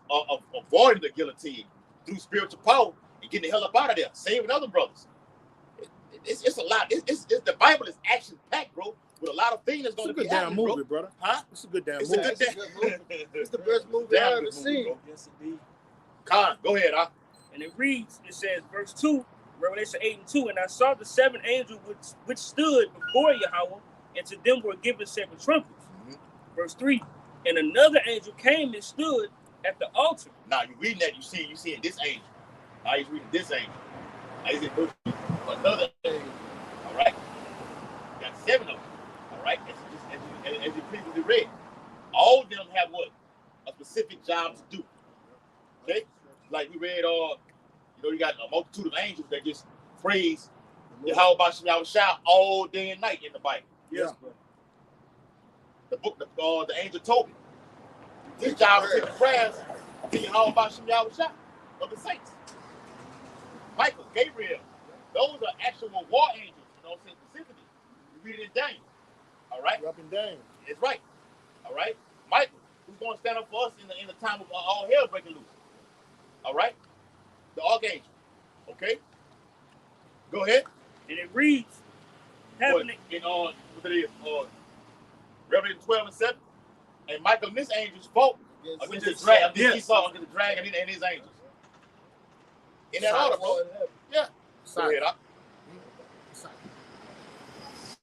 avoiding the guillotine through spiritual power and getting the hell up out of there, saving other brothers. It's a lot. The Bible is action packed, bro, with a lot of things that's going to be happening, movie, bro. brother. Huh? It's a good damn It's movie. a good movie. It's the best movie I've ever seen. Yes, indeed. Khan, go ahead, huh? And it reads, it says, verse 2, Revelation 8 and 2, and I saw the seven angels which stood before Yahweh, and to them were given seven trumpets. Mm-hmm. Verse 3, and another angel came and stood at the altar. Now you reading that, you seeing this angel. Now he's reading this angel. Now he's in another angel. All right. You got seven of them. All right. As you previously read, all of them have what? A specific job to do. Okay. Like we read, you got a multitude of angels that just praise Yahweh Bashim Shah all day and night in the Bible. Yes, bro. The book, the angel Toby. His job is taking prayers to Yahweh Bashim Shah of the saints. Michael, Gabriel, those are actual war angels, specifically. You read it in Daniel. All right? Up and down. It's right. All right? Michael, who's going to stand up for us in the time of all hell breaking loose. All right? The archangel. Okay? Go ahead. And it reads, What it is, Revelation 12 and 7. And Michael and his angels fought against the dragon, Esau against the dragon and his angels. In that order, bro. Yeah. Go ahead, Doc.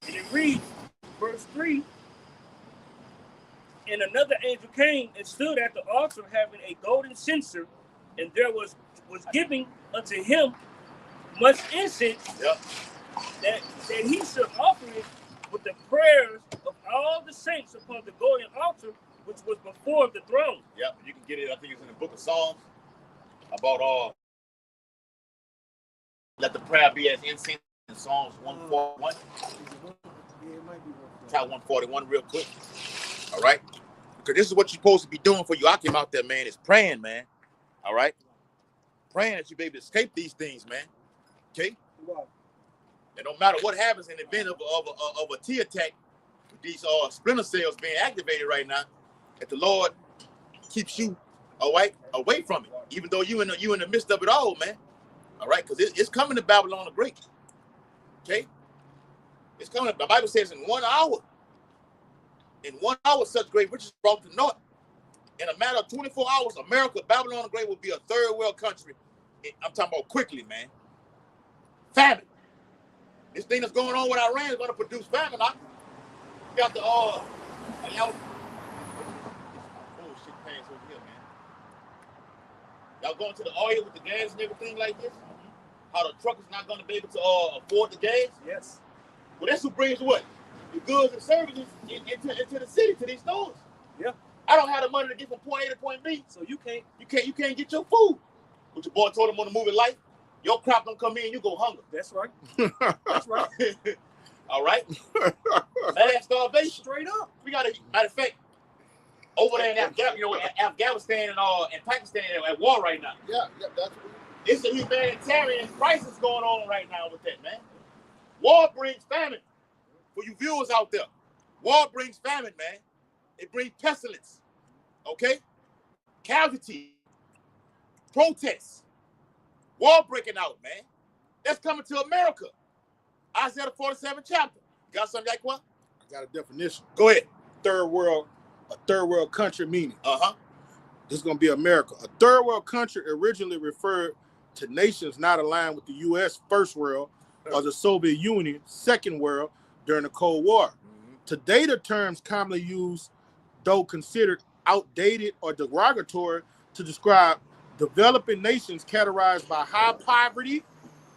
and it reads, verse 3, and another angel came and stood at the altar having a golden censer, and there was giving unto him much incense, that he should offer it with the prayers of all the saints upon the golden altar which was before the throne. Yeah, you can get it. I think it's in the book of Psalms about let the prayer be as incense in Psalms 141. Try 141 real quick. All right, because this is what you're supposed to be doing for you. I came out there, man. Is praying, man. All right, praying that you be able to escape these things, man. Okay. And no matter what happens in the event of a T attack, with these splinter cells being activated right now, that the Lord keeps you away from it, even though you in the midst of it all, man. All right, because it's coming to Babylon the Great. Okay, it's coming. The Bible says in 1 hour, such great riches brought to naught. In a matter of 24 hours, America, Babylon the Great, will be a third world country. I'm talking about quickly, man. Famine. This thing that's going on with Iran is going to produce famine. You got the oh shit, pants over here, man. Y'all going to the oil with the gas and everything like this? How the truck is not going to be able to afford the gas? Yes. Well, that's who brings what? The goods and services into the city, to these stores. Yeah. I don't have the money to get from point A to point B. So you can't get your food. But your boy told him on the movie Life, your crop don't come in, you go hunger. That's right. That's right. All right. Mass starvation. Straight up. We got to, matter of fact, over there in Afghanistan and Pakistan at war right now. Yeah, that's what It's a humanitarian crisis going on right now with that, man. War brings famine. For you viewers out there, war brings famine, man. It brings pestilence. Okay? Casualty. Protests. War breaking out, man. That's coming to America. Isaiah the 47th chapter. You got something like what? I got a definition. Go ahead. A third world country meaning. Uh-huh. This is going to be America. A third world country originally referred to nations not aligned with the U.S. First World or the Soviet Union Second World during the Cold War. Mm-hmm. Today, the terms commonly used, though considered outdated or derogatory, to describe developing nations categorized by high poverty,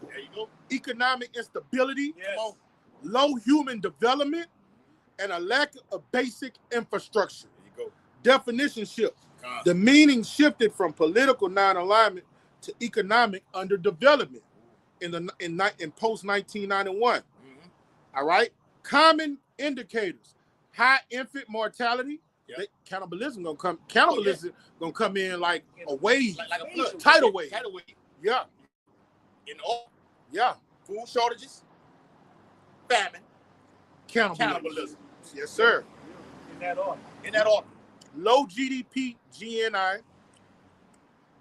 There you go. economic instability, Yes. low human development, and a lack of basic infrastructure. There you go. Definition shift. The meaning shifted from political non-alignment to economic underdevelopment in post 1991. Mm-hmm. All right. Common indicators: high infant mortality. Yeah. Cannibalism gonna come. Cannibalism gonna come in like a wave, Like a flood. tidal wave. Tidal wave. Yeah. In all Yeah. food shortages. famine, cannibalism. Yes, sir. In that order. In that order. Low GDP, GNI. I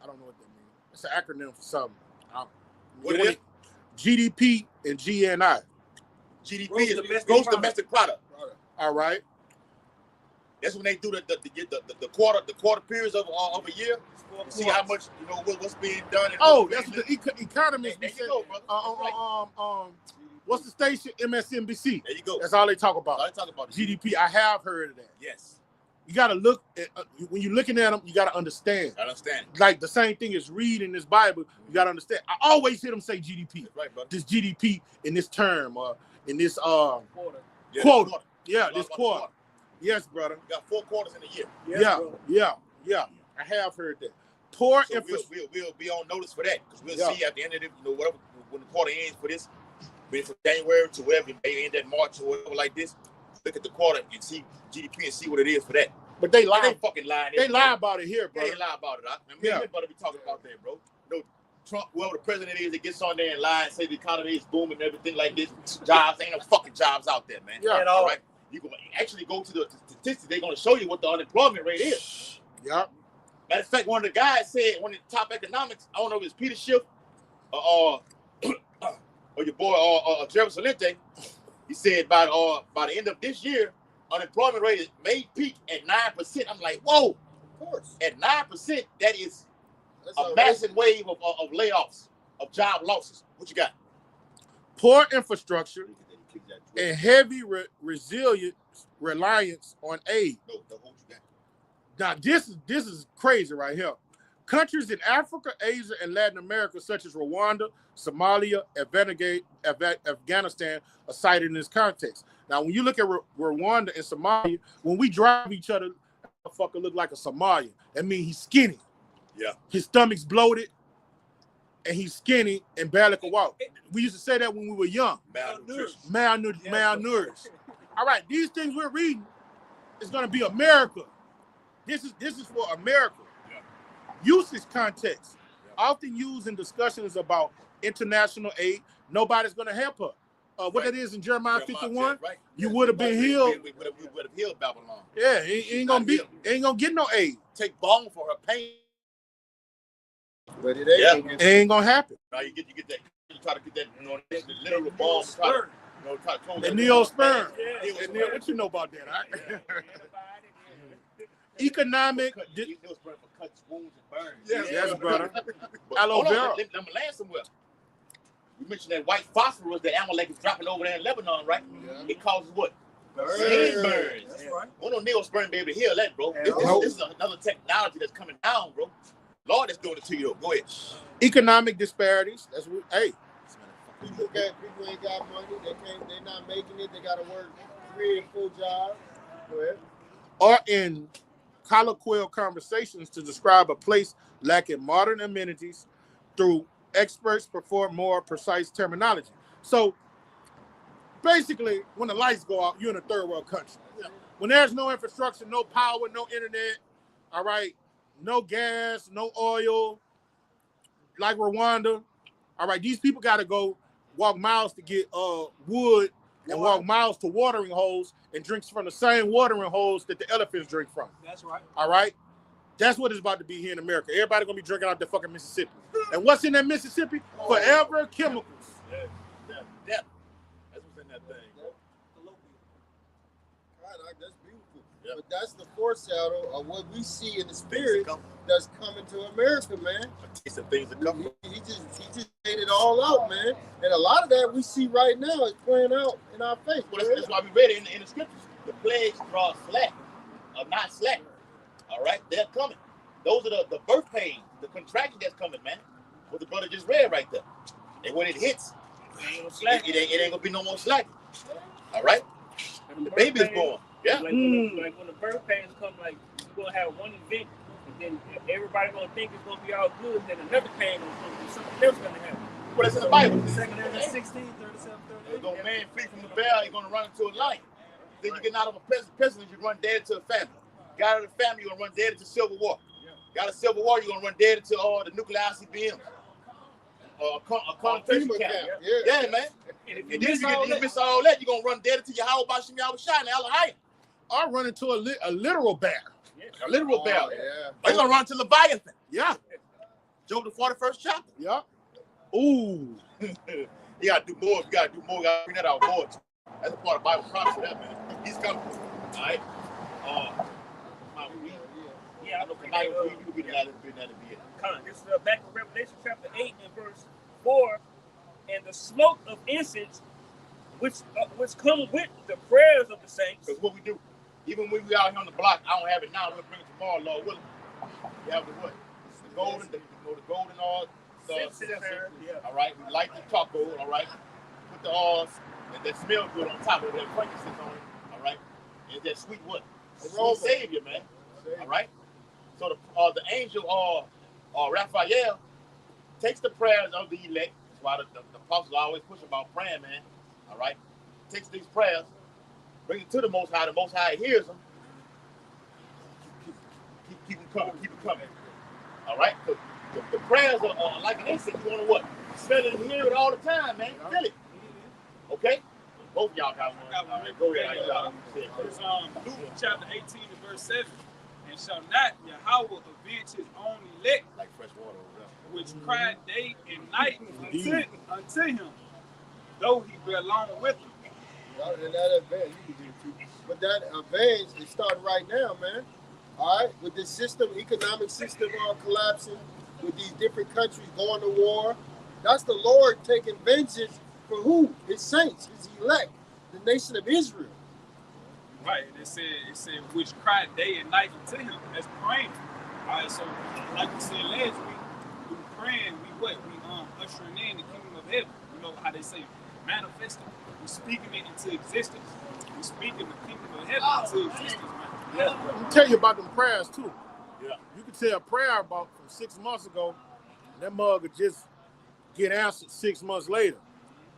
don't know what that means. It's an acronym for something. What it is? GDP and GNI. GDP is gross domestic product. All right. That's when they do the quarter periods of a year. See how much what's being done. That's what the economists there said. you go, brother. What's the station? MSNBC. There you go. That's all they talk about. All they talk about GDP. I have heard of that. Yes. You got to look at when you're looking at them. You got to understand. I understand. Like the same thing as reading this Bible. You got to understand. I always hear them say GDP. That's right, brother. This GDP in this term, in this Quarter. quota. Yeah, this quarter. Yes, brother. You got 4 quarters in a year. Yeah. I have heard that. Poor So infrastructure. we'll be on notice for that because we'll see at the end of the whatever when the quarter ends for this, be it from January to wherever it may end at March or whatever like this. Look at the quarter and see GDP and see what it is for that. But they lie. They fucking lying. They lie about it here, bro. They lie about it. Everybody be talking about that, bro. Trump, whoever the president is, that gets on there and lie and say the economy is booming and everything like this. Jobs ain't no fucking jobs out there, man. Yeah. All right. You can actually go to the statistics. They're going to show you what the unemployment rate is. Yeah. Matter of fact, one of the guys said, one of the top economics, I don't know if it's Peter Schiff or your boy Jeremy Salente, he said by the end of this year, unemployment rate may peak at 9%. I'm like, whoa. Of course. At 9%, that is a massive wave of layoffs, of job losses. What you got? Poor infrastructure and heavy reliance on aid. No, what you got? Now, this is crazy right here. Countries in Africa, Asia, and Latin America, such as Rwanda, Somalia, Afghanistan, are cited in this context. Now, when you look at Rwanda and Somalia, when we drive each other, that motherfucker look like a Somalian. That means he's skinny. Yeah. His stomach's bloated, and he's skinny and barely can walk. We used to say that when we were young. Malnourished. All right, these things we're reading is going to be America. This is for America. Yeah. Usage context, often used in discussions about international aid. Nobody's going to help her. What that is in Jeremiah 51, right. you would have been healed. We would have healed Babylon. Yeah, ain't gonna get no aid. Take balm for her pain. But it ain't. It ain't gonna happen. Now you get that. You try to get that. The literal balm. Try to clone The that. neosperm. Neosperm. What you know about that? Right? Economic. Neosperm for cuts, wounds, and burns. Yes, brother. But Aloe hold on, vera. let me land somewhere. You mentioned that white phosphorus that Amalek is dropping over there in Lebanon, right? Yeah. It causes what? Burns. Skin burns. That's right. Well, no neosperm be able to heal that, bro. This is another technology that's coming down, bro. Lord is doing it to you, though. Go ahead. Economic disparities. That's what. Hey, People ain't got money. They're not making it. They got to work 3 and 4 jobs. Go ahead. or in colloquial conversations to describe a place lacking modern amenities through experts perform more precise terminology. So basically, when the lights go out, you're in a third world country. When there's no infrastructure, no power, no internet, all right, no gas, no oil, like Rwanda, all right, these people got to go walk miles to get wood and walk miles to watering holes and drinks from the same watering holes that the elephants drink from. That's right. All right? That's what it's about to be here in America. Everybody going to be drinking out the fucking Mississippi. And what's in that Mississippi? Forever chemicals. Yeah. That's what's in that thing. Right, that's beautiful. Yep. But that's the foreshadow of what we see in the spirit that's coming to America, man. Some things that come. He just laid it all out, man. And a lot of that we see right now is playing out in our face. Well, that's why we read it in the scriptures. The plagues draw slack, or not slack. All right, they're coming. Those are the birth pains, the contraction that's coming, man. What the brother just read right there. And when it hits, it ain't gonna be no more slack. All right, the baby's born. Yeah. Like when the birth pains come, like you're gonna have one event, and then everybody gonna think it's gonna be all good, then another pain gonna come, something else gonna happen. Well, that's in the Bible. 2 Corinthians 16, 37, 38. Though man flee from the bear, he's gonna run into a lion. Then you get out of a pestilence, you run dead into a famine. Got out of the family, you're gonna run dead into civil war. Got a civil war, you're gonna run dead into all the nuclear ICBMs. concentration FEMA camp. camp, Yeah, man. And if And you then miss all you that, miss all that, you're gonna run dead until your How about Shimmy Shine and Alahai. I run into a literal bear. A literal bear. Yeah. They're gonna run to Leviathan. Yeah. Job the 41st chapter. Yeah. Ooh. You gotta do more. You gotta do more. You gotta bring that out more. That's a part of Bible prophecy, that man. He's coming. All right. yeah, I know tonight you be the guy that's been that to be it. This is back in Revelation chapter 8 and verse 4. And the smoke of incense, which come with the prayers of the saints. Because what we do, even when we out here on the block, I don't have it now. We'll bring it tomorrow, Lord willing. We have the what? The golden, the golden all. Yeah. All right. We light the charcoal. All right. Put the oils and that smell good on top of it. That frankincense on it. All right. And that sweet what? Sweet Savior, man. All right. So the angel Raphael takes the prayers of the elect. That's why the apostles always push about praying, man. All right. Takes these prayers, brings it to the Most High. The Most High hears them. Keep them coming. Keep them coming. All right. So the prayers are like an incense. You want to what? Smell it and hear it all the time, man. Feel it. Okay. Both of y'all got one. All right, go ahead. It's Luke chapter 18 and verse 7. And shall not Yahweh avenge his own elect, Like fresh water over there. which cried day and night unto him, though he be alone with them. And that advance, you can do too. But that advance is starting right now, man. All right, with this system, economic system collapsing, with these different countries going to war, that's the Lord taking vengeance for who? His saints, his elect, the nation of Israel. Right, it said which cried day and night unto him. That's praying. All right, so like we said last week, we praying, we ushering in the kingdom of heaven. You know how they say manifesting. We speaking it into existence. We speaking the kingdom of heaven into existence, man. Yeah. Let me tell you about them prayers too. Yeah. You could say a prayer about from 6 months ago, and that mug would just get answered 6 months later.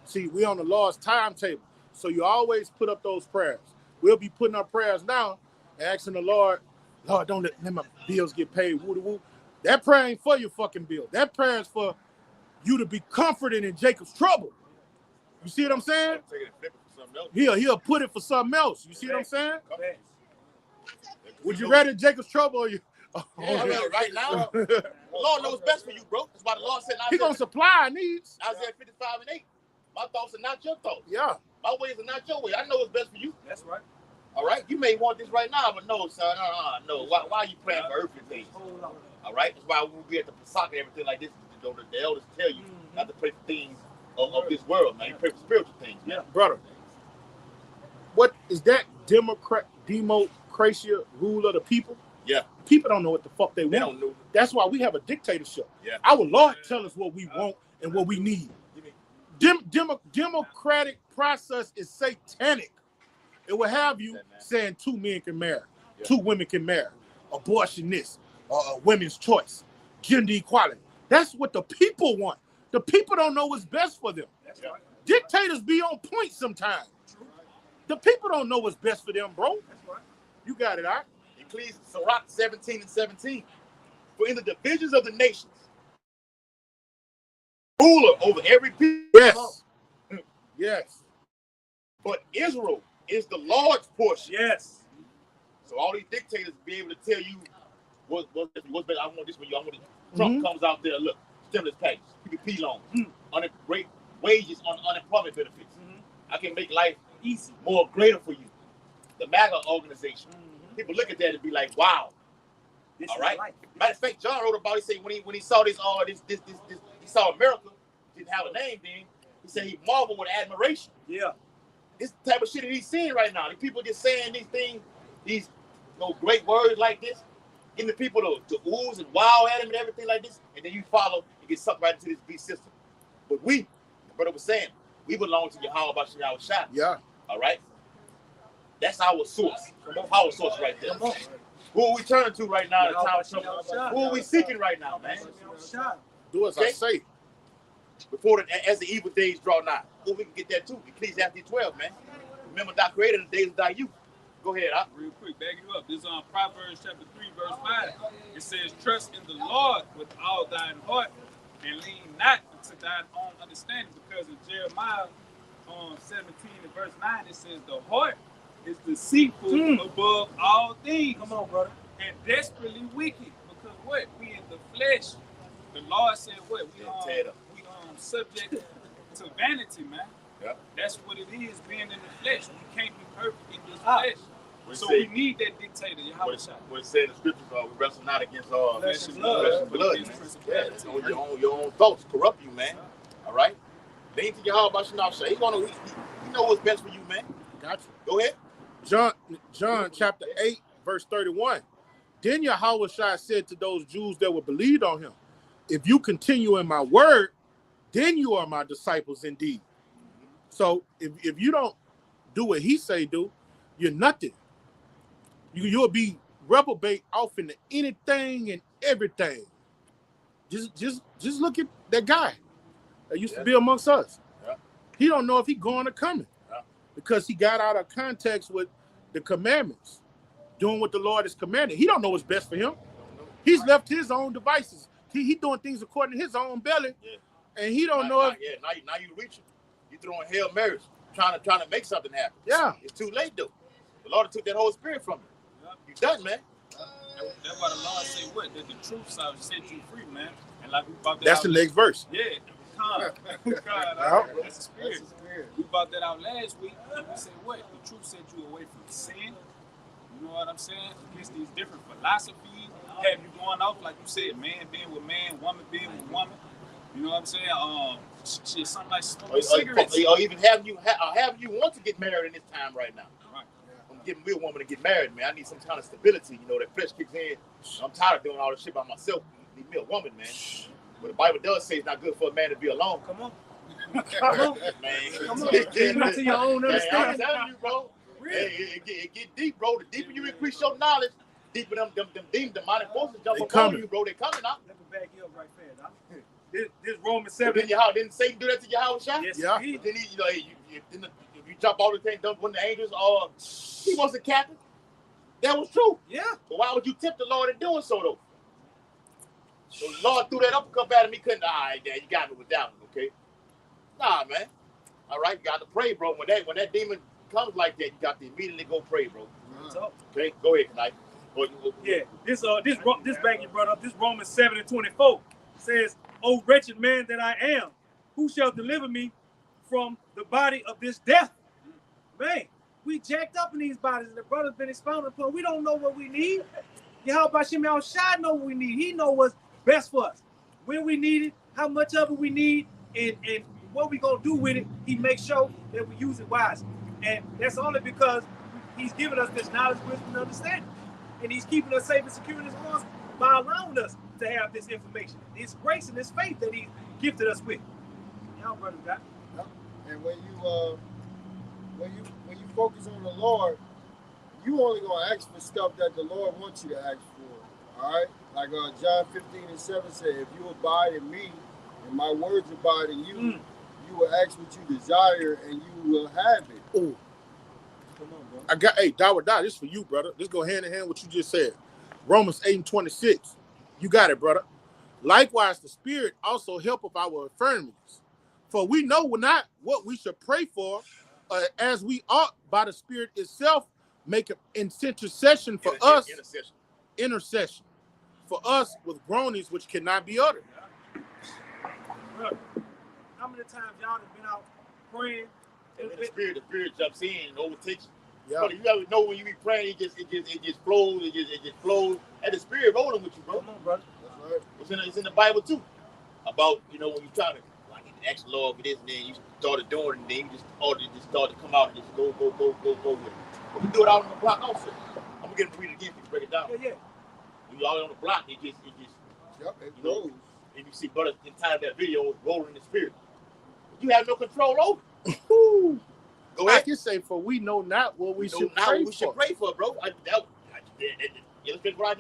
See, we on the Lord's timetable. So you always put up those prayers. We'll be putting up prayers now and asking the Lord, don't let my bills get paid. Woo-de-woo. That prayer ain't for your fucking bill. That prayer is for you to be comforted in Jacob's trouble. You see what I'm saying? He'll put it for something else. You see what I'm saying? Would you rather Jacob's trouble or you? Right now, the Lord knows best for you, bro. That's why the Lord said, He gonna supply our needs. Isaiah 55 and 8. My thoughts are not your thoughts. Yeah. My ways are not your ways. I know what's best for you. That's right. All right? You may want this right now, but no, son. No. Why are you praying for earthly things? All right? That's why we'll be at the Pesach and everything like this. The elders tell you not to pray for things of this world, man. You pray for spiritual things, man. Brother. What is that democracy rule of the people? Yeah. People don't know what the fuck they They want. don't know. That's why we have a dictatorship. Yeah. Our Lord tell us what we want and what we need. Democratic process is satanic. It will have you saying 2 men can marry, 2 women can marry, abortion this, women's choice, gender equality. That's what the people want. The people don't know what's best for them. That's right. Dictators be on point sometimes. The people don't know what's best for them, bro. That's right. You got it, all right? Ecclesiastes 17 and 17. For in the divisions of the nations, ruler over every people. Yes. Yes. But Israel is the Lord's portion. Yes. So all these dictators be able to tell you what's better. I want this for you. I want it. Trump comes out there, look, stimulus package, PPP loans, great wages on unemployment benefits. I can make life easy, more greater for you. The MAGA organization. People look at that and be like, wow. This all is right. life. Matter of fact, John wrote about it. He said when he saw this, he saw America, didn't have a name then. He said he marveled with admiration. Yeah. This type of shit that he's seeing right now. The people just saying these things, these great words like this, getting the people to ooze and wow at him and everything like this, and then you follow and get sucked right into this beast system. But the brother was saying, we belong to Yahweh Bashem Yahweh Shai. Yeah. All right? That's our source. Power source right there. Who are we turning to right now in the time of trouble? Who are we seeking right now, man? Do as I say. Before as the evil days draw nigh. Well, we can get that too. Ecclesiastes 12, man. Remember thy creator in the days of thy youth. Go ahead, huh? Real quick, back it up. This is on Proverbs chapter 3, verse 5. It says, trust in the Lord with all thine heart, and lean not to thy own understanding, because in Jeremiah 17 and verse 9, it says, the heart is deceitful above all things. Come on, brother. And desperately wicked. Because what? We in the flesh. The Lord said what? We subject to vanity, man. Yeah. That's what it is, being in the flesh. We can't be perfect in this flesh. So we need that dictator. What it said in the scriptures, we wrestle not against flesh and blood. Yeah, your own thoughts corrupt you, man. All right? They ain't to your heart about you. He know what's best for you, man. Got you. Go ahead. John chapter 8, verse 31. Then Yahweh said to those Jews that would believe on him, if you continue in my word, then you are my disciples indeed. So if you don't do what he say do, you're nothing. You'll be reprobate off into anything and everything. Just look at that guy that used to be amongst us. Yeah. He don't know if he's going or coming because he got out of context with the commandments, doing what the Lord has commanded. He don't know what's best for him. He's left his own devices. He doing things according to his own belly, and he don't know if. Yeah, now you reaching. You throwing Hail Marys, trying to make something happen. Yeah, it's too late though. The Lord took that Holy Spirit from you. You done, man. That's why the Lord say what? That the truth shall set you free, man. And like we brought that that's out, the next verse. Yeah, that's the spirit. We brought that out last week, and we said what? The truth set you away from sin. You know what I'm saying? Against these different philosophies, have you going off like you said, man being with man, woman being with woman. You know what I'm saying? Shit, something like smoking cigarettes. Or even having you want to get married in this time right now. Right. I'm getting me a woman to get married, man. I need some kind of stability. You know, that flesh kicks in. I'm tired of doing all this shit by myself. I need me a woman, man. But the Bible does say it's not good for a man to be alone. Come on. Come on. Come to your own understanding. I'm telling you, bro. Hey, it get deep, bro. The deeper you increase your knowledge, deeper them demonic forces jump up on you, bro. They coming out. Let me back you up right there, dog. This Romans 7. Didn't Satan do that to Yahweh Shai? Yes, yeah. he Then he, if you jump all the things, when the angels he was the captain. That was true. Yeah. But why would you tempt the Lord in doing so, though? So the Lord threw that uppercut at him. He couldn't. All right, Dad, you got me with that one, okay? Nah, man. All right, you got to pray, bro. When that demon comes like that, you got to immediately go pray, bro. Okay, go ahead, tonight. Yeah, this back you brought up, this Romans 7 and 24 says, "O wretched man that I am, who shall deliver me from the body of this death?" Man, we jacked up in these bodies, and the brother's been expounded upon. We don't know what we need. Yahweh Shai know what we need. He know what's best for us, when we need it, how much of it we need, and what we gonna do with it. He makes sure that we use it wisely, and that's only because he's given us this knowledge, wisdom, and understanding. And he's keeping us safe and secure in his arms by allowing us to have this information. It's grace and this faith that he gifted us with. Y'all brother got. And when you focus on the Lord, you only gonna ask for stuff that the Lord wants you to ask for. All right? Like John 15 and 7 said, if you abide in me and my words abide in you, you will ask what you desire and you will have it. Ooh. Come on, bro. Dawah, this for you, brother. This go hand in hand with what you just said. Romans 8 and 26. You got it, brother. Likewise, the Spirit also helpeth our infirmities. For we know not what we should pray for, as we ought by the Spirit itself make an intercession for us. Intercession for us with groanings which cannot be uttered. Brother, how many times y'all have been out praying? And the spirit jumps in and overtakes you. Yeah. But you ever know when you be praying, it just flows, it just flows, and the spirit rolling with you, bro. Come on, brother. That's right. It's in the Bible too. About when you try to ask the Lord for this, and then you started doing it, and then you just start to come out and just go with it. But we do it out on the block also. I'm gonna get him to read it again to break it down. Yeah. You all on the block, it just Yep, it you know, grows. and you see brother in time that video is rolling in the spirit. You have no control over. Go I ahead. can say, for we know not what we should pray for. Bro.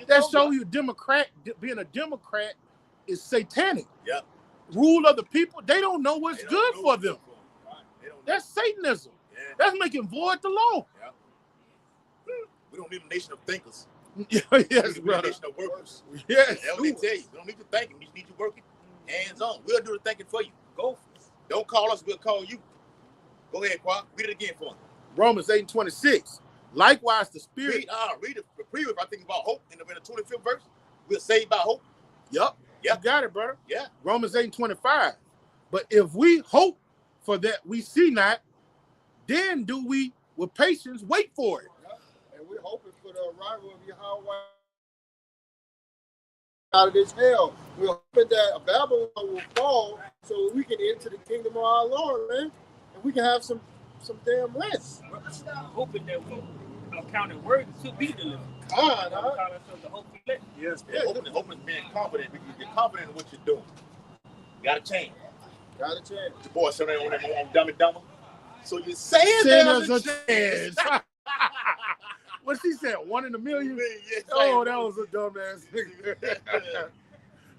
That show you being a Democrat is satanic. Yeah. Rule of the people, they don't know what's good for them. That's Satanism. Yeah. That's making void the law. Yeah. We don't need a nation of thinkers. Yes, we need a brother. nation of workers. Yes. That's what they tell you. We don't need to think. We just need you working. Hands on. We'll do the thinking for you. Go for it. Don't call us, we'll call you. Go ahead, Quad. Read it again for him. Romans 8:26. Likewise, the Spirit. Read the preview. I think about hope in the 25th verse. We're saved by hope. Yup. Yep. You got it, brother. Yeah. Romans 8:25. But if we hope for that we see not, then do we with patience wait for it. Yeah. And we're hoping for the arrival of Yahweh out of this hell. We're hoping that Babylon will fall so we can enter the kingdom of our Lord, man. And we can have some damn rest. I'm hoping that we are counted worthy to be delivered. God, Call ourselves the hope we let. Yes, Yeah, hoping is being confident. Because you're confident in what you're doing. You got to change. got a chance. The boy said on Dumb and Dumber. So you're saying There's there's a chance. What she said? 1 in a million? Yeah, Oh, that was a dumbass nigga.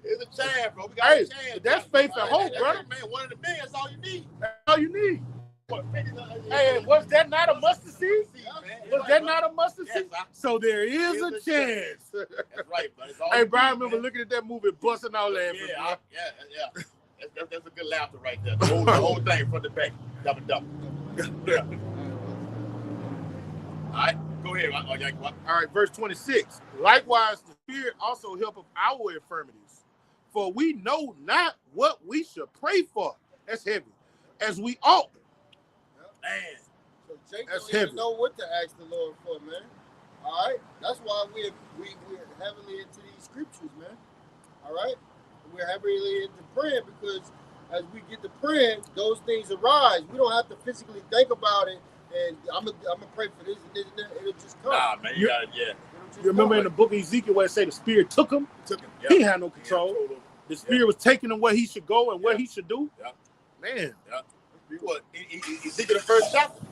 There's a chance, bro. We got Hey, a chance. that's faith and hope, brother. Man, 1 in a million, that's all you need. That's all you need. What, Hey, was that not a mustard seed? man. Was that not a mustard Yes, seed? sir. So there is a There's a chance. That's right, but it's all Hey, you Brian, need, remember man. looking at that movie, busting out laughing. Yeah. That's a good laughter right there. The whole thing from the back. Dumb and Dumber. Yeah. All right, go ahead. All right, verse 26. Likewise, the Spirit also helpeth our infirmities, for we know not what we should pray for. That's heavy. As we ought. Man. So Jake That's don't even heavy. know what to ask the Lord for, man. All right? That's why we're heavily into these scriptures, man. All right? We're heavily into praying because as we get to praying, those things arise. We don't have to physically think about it and I'm gonna pray for this and this and that. It'll just come. Nah, man, you got it, yeah. It'll just You remember come. in the book of Ezekiel where it say the Spirit took him? Took him. He had no control. The Spirit was taking him where he should go and what he should do. Yeah. Man. What? Ezekiel the first chapter.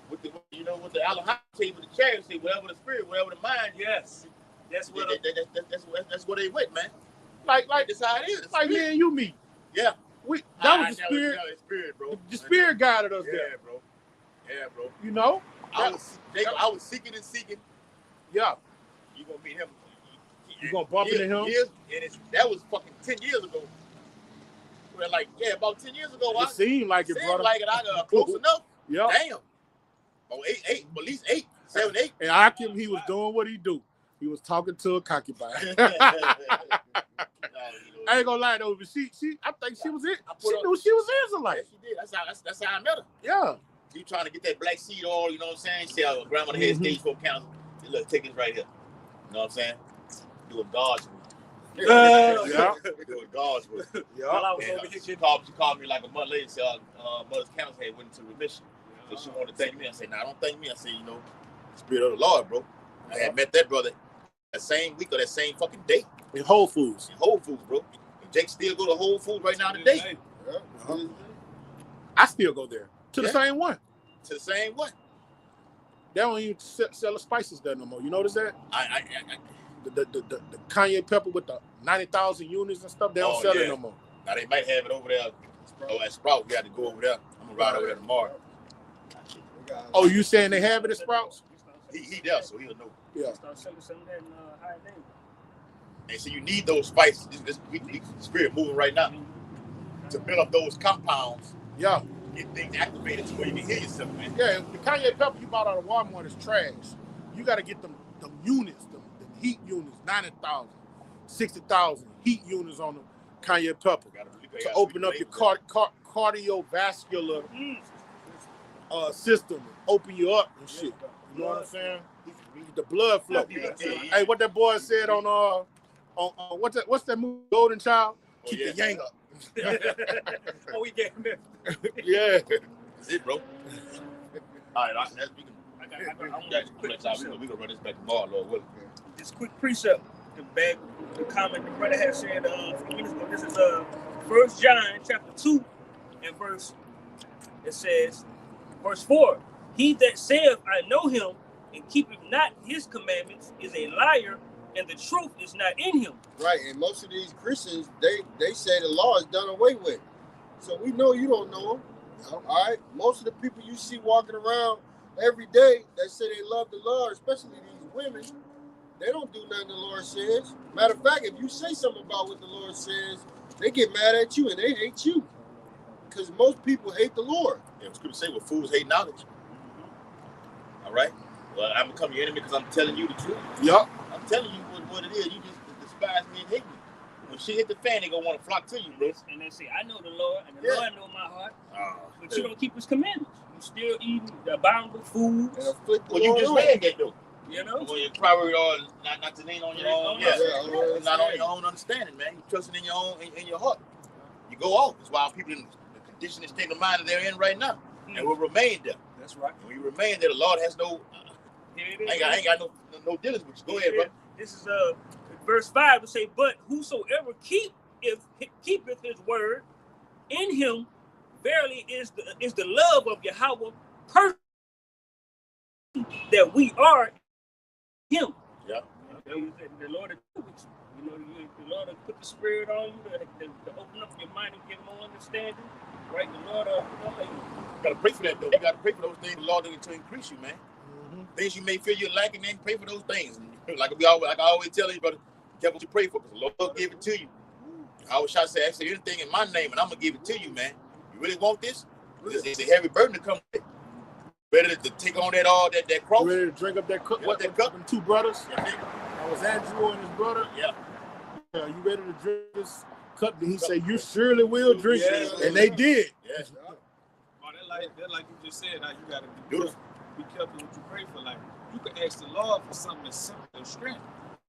With the Alahai table, the chariot, say whatever the spirit, whatever the mind. Yes. That's what That's where they went, man. Like That's how it is. like me and you meet. Yeah. That was the Spirit. Spirit, bro. The Spirit guided us Yeah, there. bro. Yeah, bro. You know? I was seeking and seeking. Yeah. You gonna meet him? You gonna bump into him? That was fucking 10 years ago. Well, like about 10 years ago. It seemed like it, brother. Like it. I got close enough. Yeah. Damn. Oh, eight, at least 8, 7, 8. And Akim, he was doing what he do. He was talking to a concubine. I ain't gonna lie though, but I think she was it. She knew she was Israelite. She did. That's how I met her. Yeah. You trying to get that black seed oil, you know what I'm saying? She said, grandmother had stage 4 cancer. Look, take this right here. You know what I'm saying? Doing God's work. Yeah. Doing God's work. Yeah. While I was And, over here, she called me like a month later and said, mother's cancer had went into remission. So she wanted to thank me. I said, nah, don't thank me. I said, Spirit of the Lord, bro. I had met that brother that same week or that same fucking day. In Whole Foods. In Whole Foods, bro. And Jake still go to Whole Foods right now today. Yeah. I still go there. To the same one. To the same one. They don't even sell the spices there no more. You notice that? I The Kanye pepper with the 90,000 units and stuff, they don't sell it no more. Now they might have it over there. At Sprout. We got to go over there. I'm gonna ride over there tomorrow. Oh, you saying they have it at Sprouts? He does, so he'll know. Yeah. Start selling some of that in high name. And so you need those spices. This spirit moving right now to build up those compounds. Yeah. Get things activated to where you can hear yourself, man. Yeah, the Kanye pepper you bought out of Walmart is trash. You got to get them units, them heat units, 90,000, 60,000 heat units on the Kanye pepper to open up your cardiovascular system, open you up and shit. You know what I'm saying? The blood flow. Hey, what that boy said on what's that movie, Golden Child? Keep the yang up. Oh, we get him. Yeah. That's it, bro. All right, we can run this back tomorrow, Lord willing. This quick precept, the comment the brother has said a few minutes ago. This is 1 John chapter 2 and verse 4. He that saith, I know him, and keepeth not his commandments is a liar, and the truth is not in him. Right, and most of these Christians, they say the law is done away with. So we know you don't know them. All right, most of the people you see walking around every day that say they love the Lord, especially these women, they don't do nothing the Lord says. Matter of fact, if you say something about what the Lord says, They get mad at you and they hate you. Because most people hate the Lord. Yeah, it's good to say, well, fools hate knowledge. All right? Well, I'm becoming your enemy because I'm telling you the truth. Yup. I'm telling you what it is. You just despise me and hate me. When she hit the fan, they gonna want to flock to you, bro. And they say, I know the Lord, and the Yeah. Lord know my heart. But Yeah. you don't keep his commandments. You still eating the abominable foods. And afflict the Well, you Lord just on. read that, though. You know? Well, your priority are not to lean on your own. Yeah. Not on your own understanding, man. You trusting in your own, in your heart. You go off. That's why people in the condition and state of mind that they're in right now, and will remain there. That's right. And when you remain there, the Lord has no. I ain't got no dealings with you. Go ahead, bro. This is verse 5 to say, but whosoever keepeth his word, in him verily is the love of Yahweh person that we are him. Yeah. The Lord will do it. You know, the Lord will put the spirit on you to open up your mind and get more understanding. Right? The Lord You gotta pray for that though. You gotta pray for those things, the Lord, to increase you, man. Things you may feel you're lacking, man, pray for those things. Like I always tell you, brother, careful what you pray for, because the Lord will give it to you. I always try to say, actually, anything in my name, and I'm gonna give it to you, man. You really want this? It's a heavy burden to come with. Better to take on that cross. You ready to drink up that cup? Yeah, What, that cup? them two brothers? Yeah. I was Andrew and his brother. Yeah. You ready to drink this cup? Then he said, you surely will drink it. And they did. Yeah. That like you just said, now you gotta be careful what you pray for. Like you can ask the Lord for something that's simple and strength.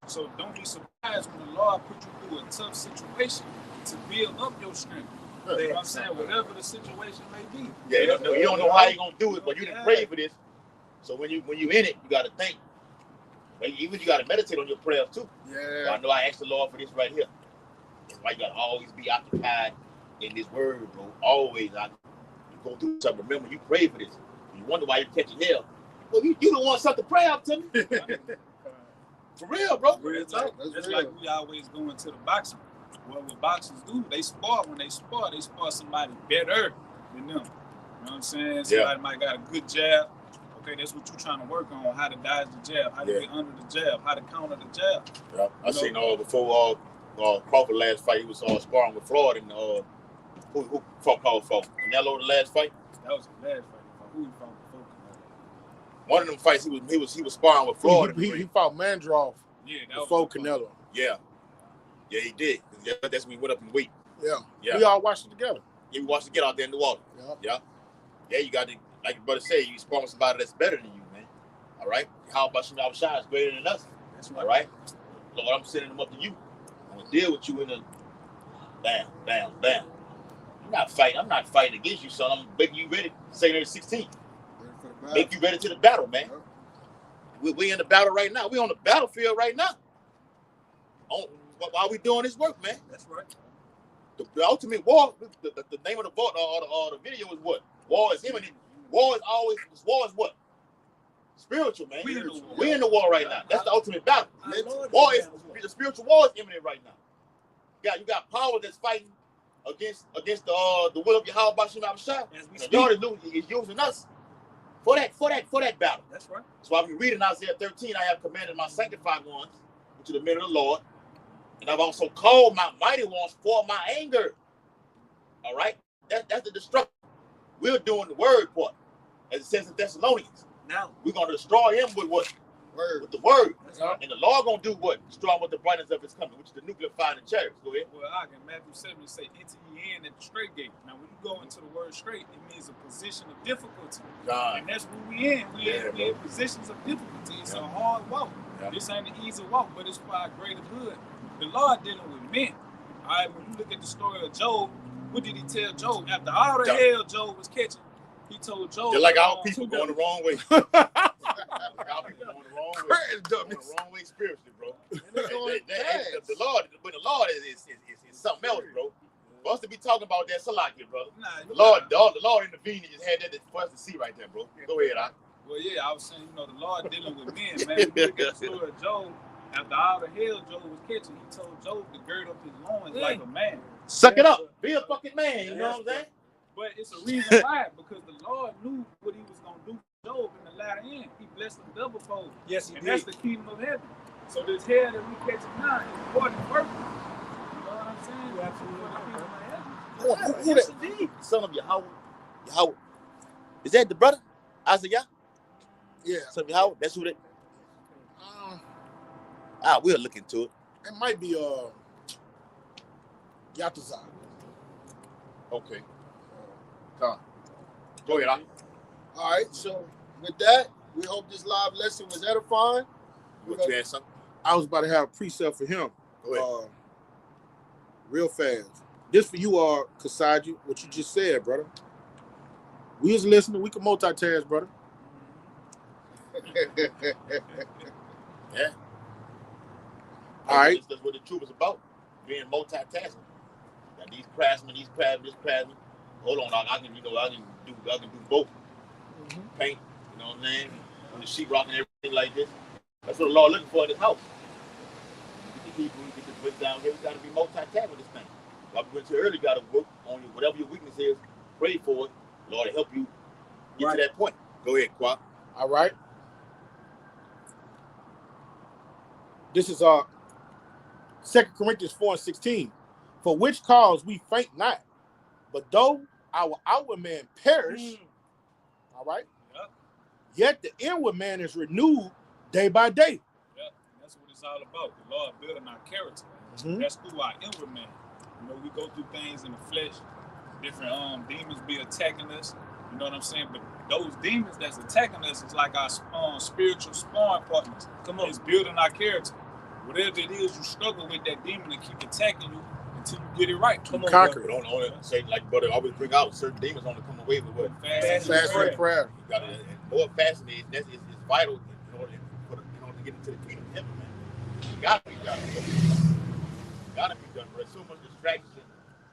So don't be surprised when the Lord put you through a tough situation to build up your strength. You know what I'm saying? Whatever the situation may be. Yeah, you don't know how you're gonna do it, but you didn't pray for this. So when you in it, you gotta think. Even you gotta meditate on your prayers too. Yeah. So I know I asked the Lord for this right here. That's why you gotta always be occupied in this word, bro. Always. You go through something. Remember, you pray for this. You wonder why you're catching hell. Well, you don't want something to pray out to me. For real, bro. Real talk. That's like we always go into the boxing. What boxers do, they spar. When they spar somebody better than them. You know what I'm saying? Somebody might got a good jab. Okay, that's what you're trying to work on, how to dodge the jab, how to get under the jab, how to counter the jab. Yeah, I seen before Crawford last fight, he was sparring with Floyd, and who fought Canelo the last fight? That was the last fight. Who he fought before Canelo? One of them fights, he was sparring with Floyd. He fought Mandroff before Canelo. Yeah, he did. Yeah, that's when he went up in weight. Yeah. We all watched it together. Yeah, we watched it get out there in the water. Yeah, you got to, like your brother said, you spar with somebody that's better than you, man. All right? How about some outside is greater than us? That's right. All right? Lord, I'm sending them up to you. I'm going to deal with you in a bam. I'm not fighting against you, son. I'm making you ready. 2 16. Make you ready to the battle, man. We in the battle right now. We on the battlefield right now. While we doing this work, man. That's right. The ultimate war, the name of the vote or the video is what? War is imminent. War is what? Spiritual, man. We in the war right now. That's the ultimate battle. The spiritual war is imminent right now. You got power that's fighting against the will of Yahweh Bashim Abishai. The Lord is using us for that battle. That's right. So I've been reading Isaiah 13. I have commanded my sanctified ones to the men of the Lord, and I've also called my mighty ones for my anger. All right, that's the destruction. We're doing the word part, as it says in Thessalonians. Now we're gonna destroy him with what? Word. With the word. Right. And the Lord gonna do what? Destroy him with the brightness of his coming, which is the nuclear fire and chariots. Go ahead. Well, in Matthew 7, it say, enter ye in at the straight gate. Now, when you go into the word straight, it means a position of difficulty. And that's where we in. We in positions of difficulty. It's a hard walk. Yeah. This ain't an easy walk, but it's for our greater good. The Lord dealing with men. All right, when you look at the story of Job, what did he tell Job? After all the hell Job was catching, he told Job. They're like our people going the wrong way. Our people going the wrong way. Going the wrong way spiritually, bro. The Lord is something else, bro. For us to be talking about that, Salakia, brother. The Lord intervened and just had that for us to see right there, bro. Go ahead, Well, yeah, I was saying, the Lord dealing with men, man. When you look at the story of Job, after all the hell Job was catching, he told Job to gird up his loins like a man. Suck it up. Be a fucking man, you know what I'm saying? But it's a reason why, because the Lord knew what he was going to do for Job in the latter end. He blessed him double fold. Yes, he did. That's the kingdom of heaven. So this hell that we catching now is more than worth it. You know what I'm You absolutely right. Who that? Son of Yahweh. Yahweh. Is that the brother? Isaiah? Yeah. Son of Yahweh? That's who that. We'll look into it. It might be Yatazar. Okay. Come. Go ahead. All right, so with that, we hope this live lesson was edifying. You had something? I was about to have a precept for him. Go ahead. Real fast. This for you, Kasaji, what you just said, brother. We was listening. We can multitask, brother. Yeah. All right. That's what the truth is about. Being multitasking. Got these craftsmen, this craftsman. Hold on, I can do both. Mm-hmm. Paint, you know what I'm saying? On the sheetrock and everything like this. That's what the Lord looking for in this house. We get this break down here. We got to be multitasking with this thing. Like we went to earlier, got to work on whatever your weakness is. Pray for it. Lord to help you get to that point. Go ahead, Quap. All right. This is 2 Corinthians 4:16. For which cause we faint not, but though our outward man perish, all right, yet the inward man is renewed day by day. Yep, that's what it's all about. The Lord building our character. Mm-hmm. That's through our inward man. You know, we go through things in the flesh. Different demons be attacking us. You know what I'm saying? But those demons that's attacking us is like our spiritual sparring partners. Come on, it's building our character. Whatever it is you struggle with, that demon to keep attacking you until you get it right. Come on, conquer it. Don't say like brother always bring out certain demons only come away with what? Fasting and prayer. You got to more fasting is vital in order to get into the kingdom of heaven, man. You gotta be done. Gotta be done, bro. There's so much distraction,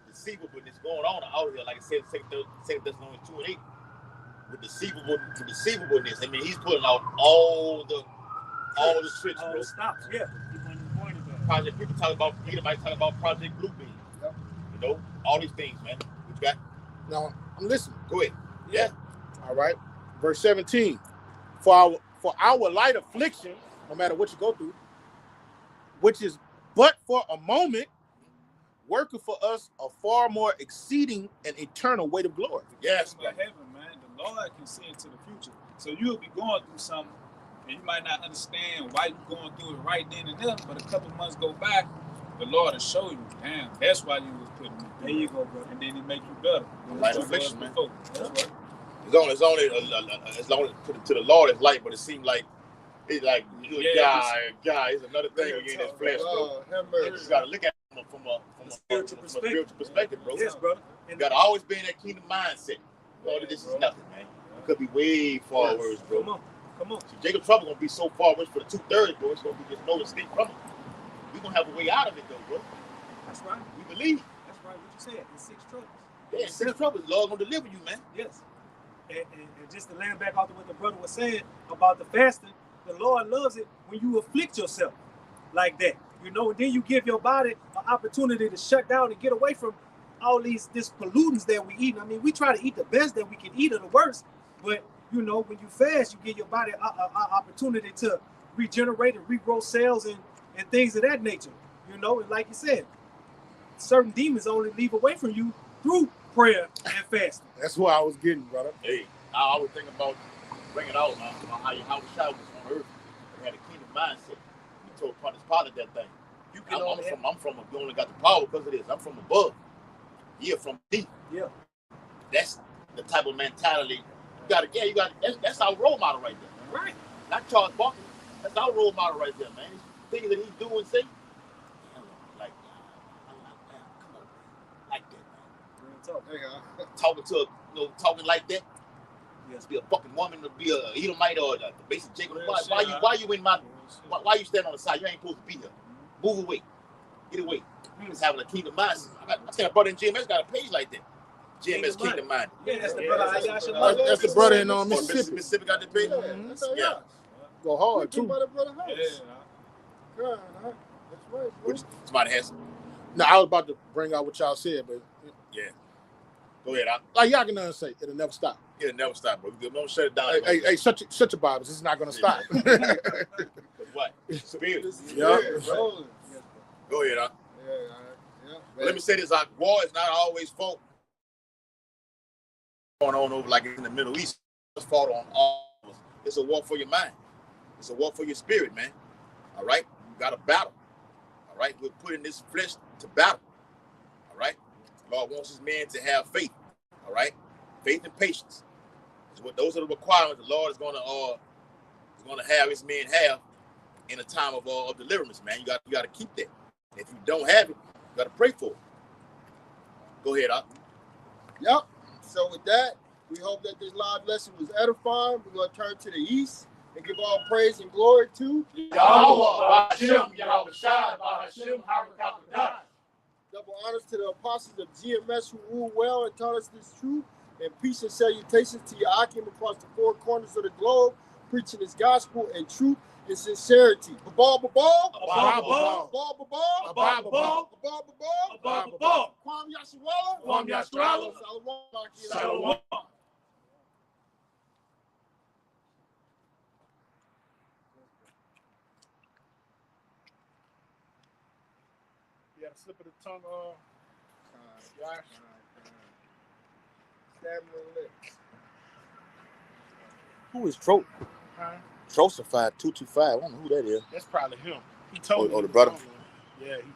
deceivableness going on out here. Like I said, 2 Thessalonians 2:8, with deceivableness. I mean, he's putting out all the tricks, bro. Stops, yeah. Project people talk about Peter might talk about Project Bluebeam. Yep. You know, all these things, man. What you got? Now I'm listening. Go ahead. Yeah. All right. Verse 17. For our light affliction, no matter what you go through, which is but for a moment, working for us a far more exceeding and eternal weight of glory. Yes, but heaven, man. The Lord can see into the future. So you'll be going through something, and you might not understand why you're going through it right then and there, but a couple months go by, the Lord will show you, damn, that's why you was putting me through. There you go, bro. And then he make you better. Light affliction, man. That's right. It's only to the Lord is light, but it seems like it's like guy. It's another thing we in this flesh, bro. You just gotta look at it from a spiritual perspective, bro. Yes, brother. You gotta always be in that kingdom mindset. All of this is nothing, man. It could be way far worse, bro. Come on. So Jacob's trouble gonna be so far worse for the 2/3, bro. It's gonna be just no escape from it. We're gonna have a way out of it, though, bro. That's right. We believe. That's right. What you said. It's 6 troubles. Yeah, 6 troubles. The Lord gonna deliver you, man. Yes. And just to land back off to what the brother was saying about the fasting, the Lord loves it when you afflict yourself like that. You know, and then you give your body an opportunity to shut down and get away from all this pollutants that we eat. I mean, we try to eat the best that we can eat or the worst, but you know, when you fast, you give your body an opportunity to regenerate and regrow cells and things of that nature. You know, and like you said, certain demons only leave away from you through prayer and fasting. That's what I was getting, brother. Hey, I always think about bringing out how the child was on earth. He had a kingdom mindset. He told Pontius Pilate that thing. You only got the power because of this. I'm from above. You're from deep. Yeah. That's the type of mentality you got. That's our role model right there. Right. Not Charles Barkley. That's our role model right there, man. Things that he's doing, say, like, come on, like that, man. Talking like that. Yes. Be a fucking woman, to be a Edomite or the basic Jacob. Why you in my? Why you stand on the side? You ain't supposed to be here. Move away. Get away. Just having a kingdom mindset. I think I brought in GMS got a page like that. GMS Kingdom Mind. Yeah, that's the brother. That's the brother in Mississippi. Mississippi got the page. Yeah. Go hard too. By the brother house. Yeah. God, that's right, bro. Somebody has. No, I was about to bring out what y'all said, but Yeah. Go ahead. like y'all can say, it'll never stop. It'll never stop, bro. Don't shut it down. Hey, shut your Bibles. It's not gonna stop. What? Spirit. Yeah. Rolling. Go ahead, Yeah. But let me say this: our war is not always fought going on over like in the Middle East. It's fought on all. It's a war for your mind. It's a war for your spirit, man. All right, you got a battle. All right, we're putting this flesh to battle. All right, the Lord wants His men to have faith. All right, faith and patience. Those are the requirements the Lord is going to have His men have in a time of deliverance, man. You got to keep that. If you don't have it, you got to pray for it. Go ahead, Doc. Yep. So with that, we hope that this live lesson was edifying. We're going to turn to the east and give all praise and glory to Yahweh, Hashem, double honors to the apostles of GMS who rule well and taught us this truth. And peace and salutations to Yakim across the four corners of the globe, preaching His gospel and truth and sincerity. Babal, babal, Babal, babal, babal, babal, babal, babal, babal. Kwam Yashawala, Kwam Yashawala, Shalom. You had a slip of the tongue, Josh. Stammering lips. Who is Tro? Huh? Trosified 225. I don't know who that is. That's probably him. He told me. Oh, the brother. Yeah, he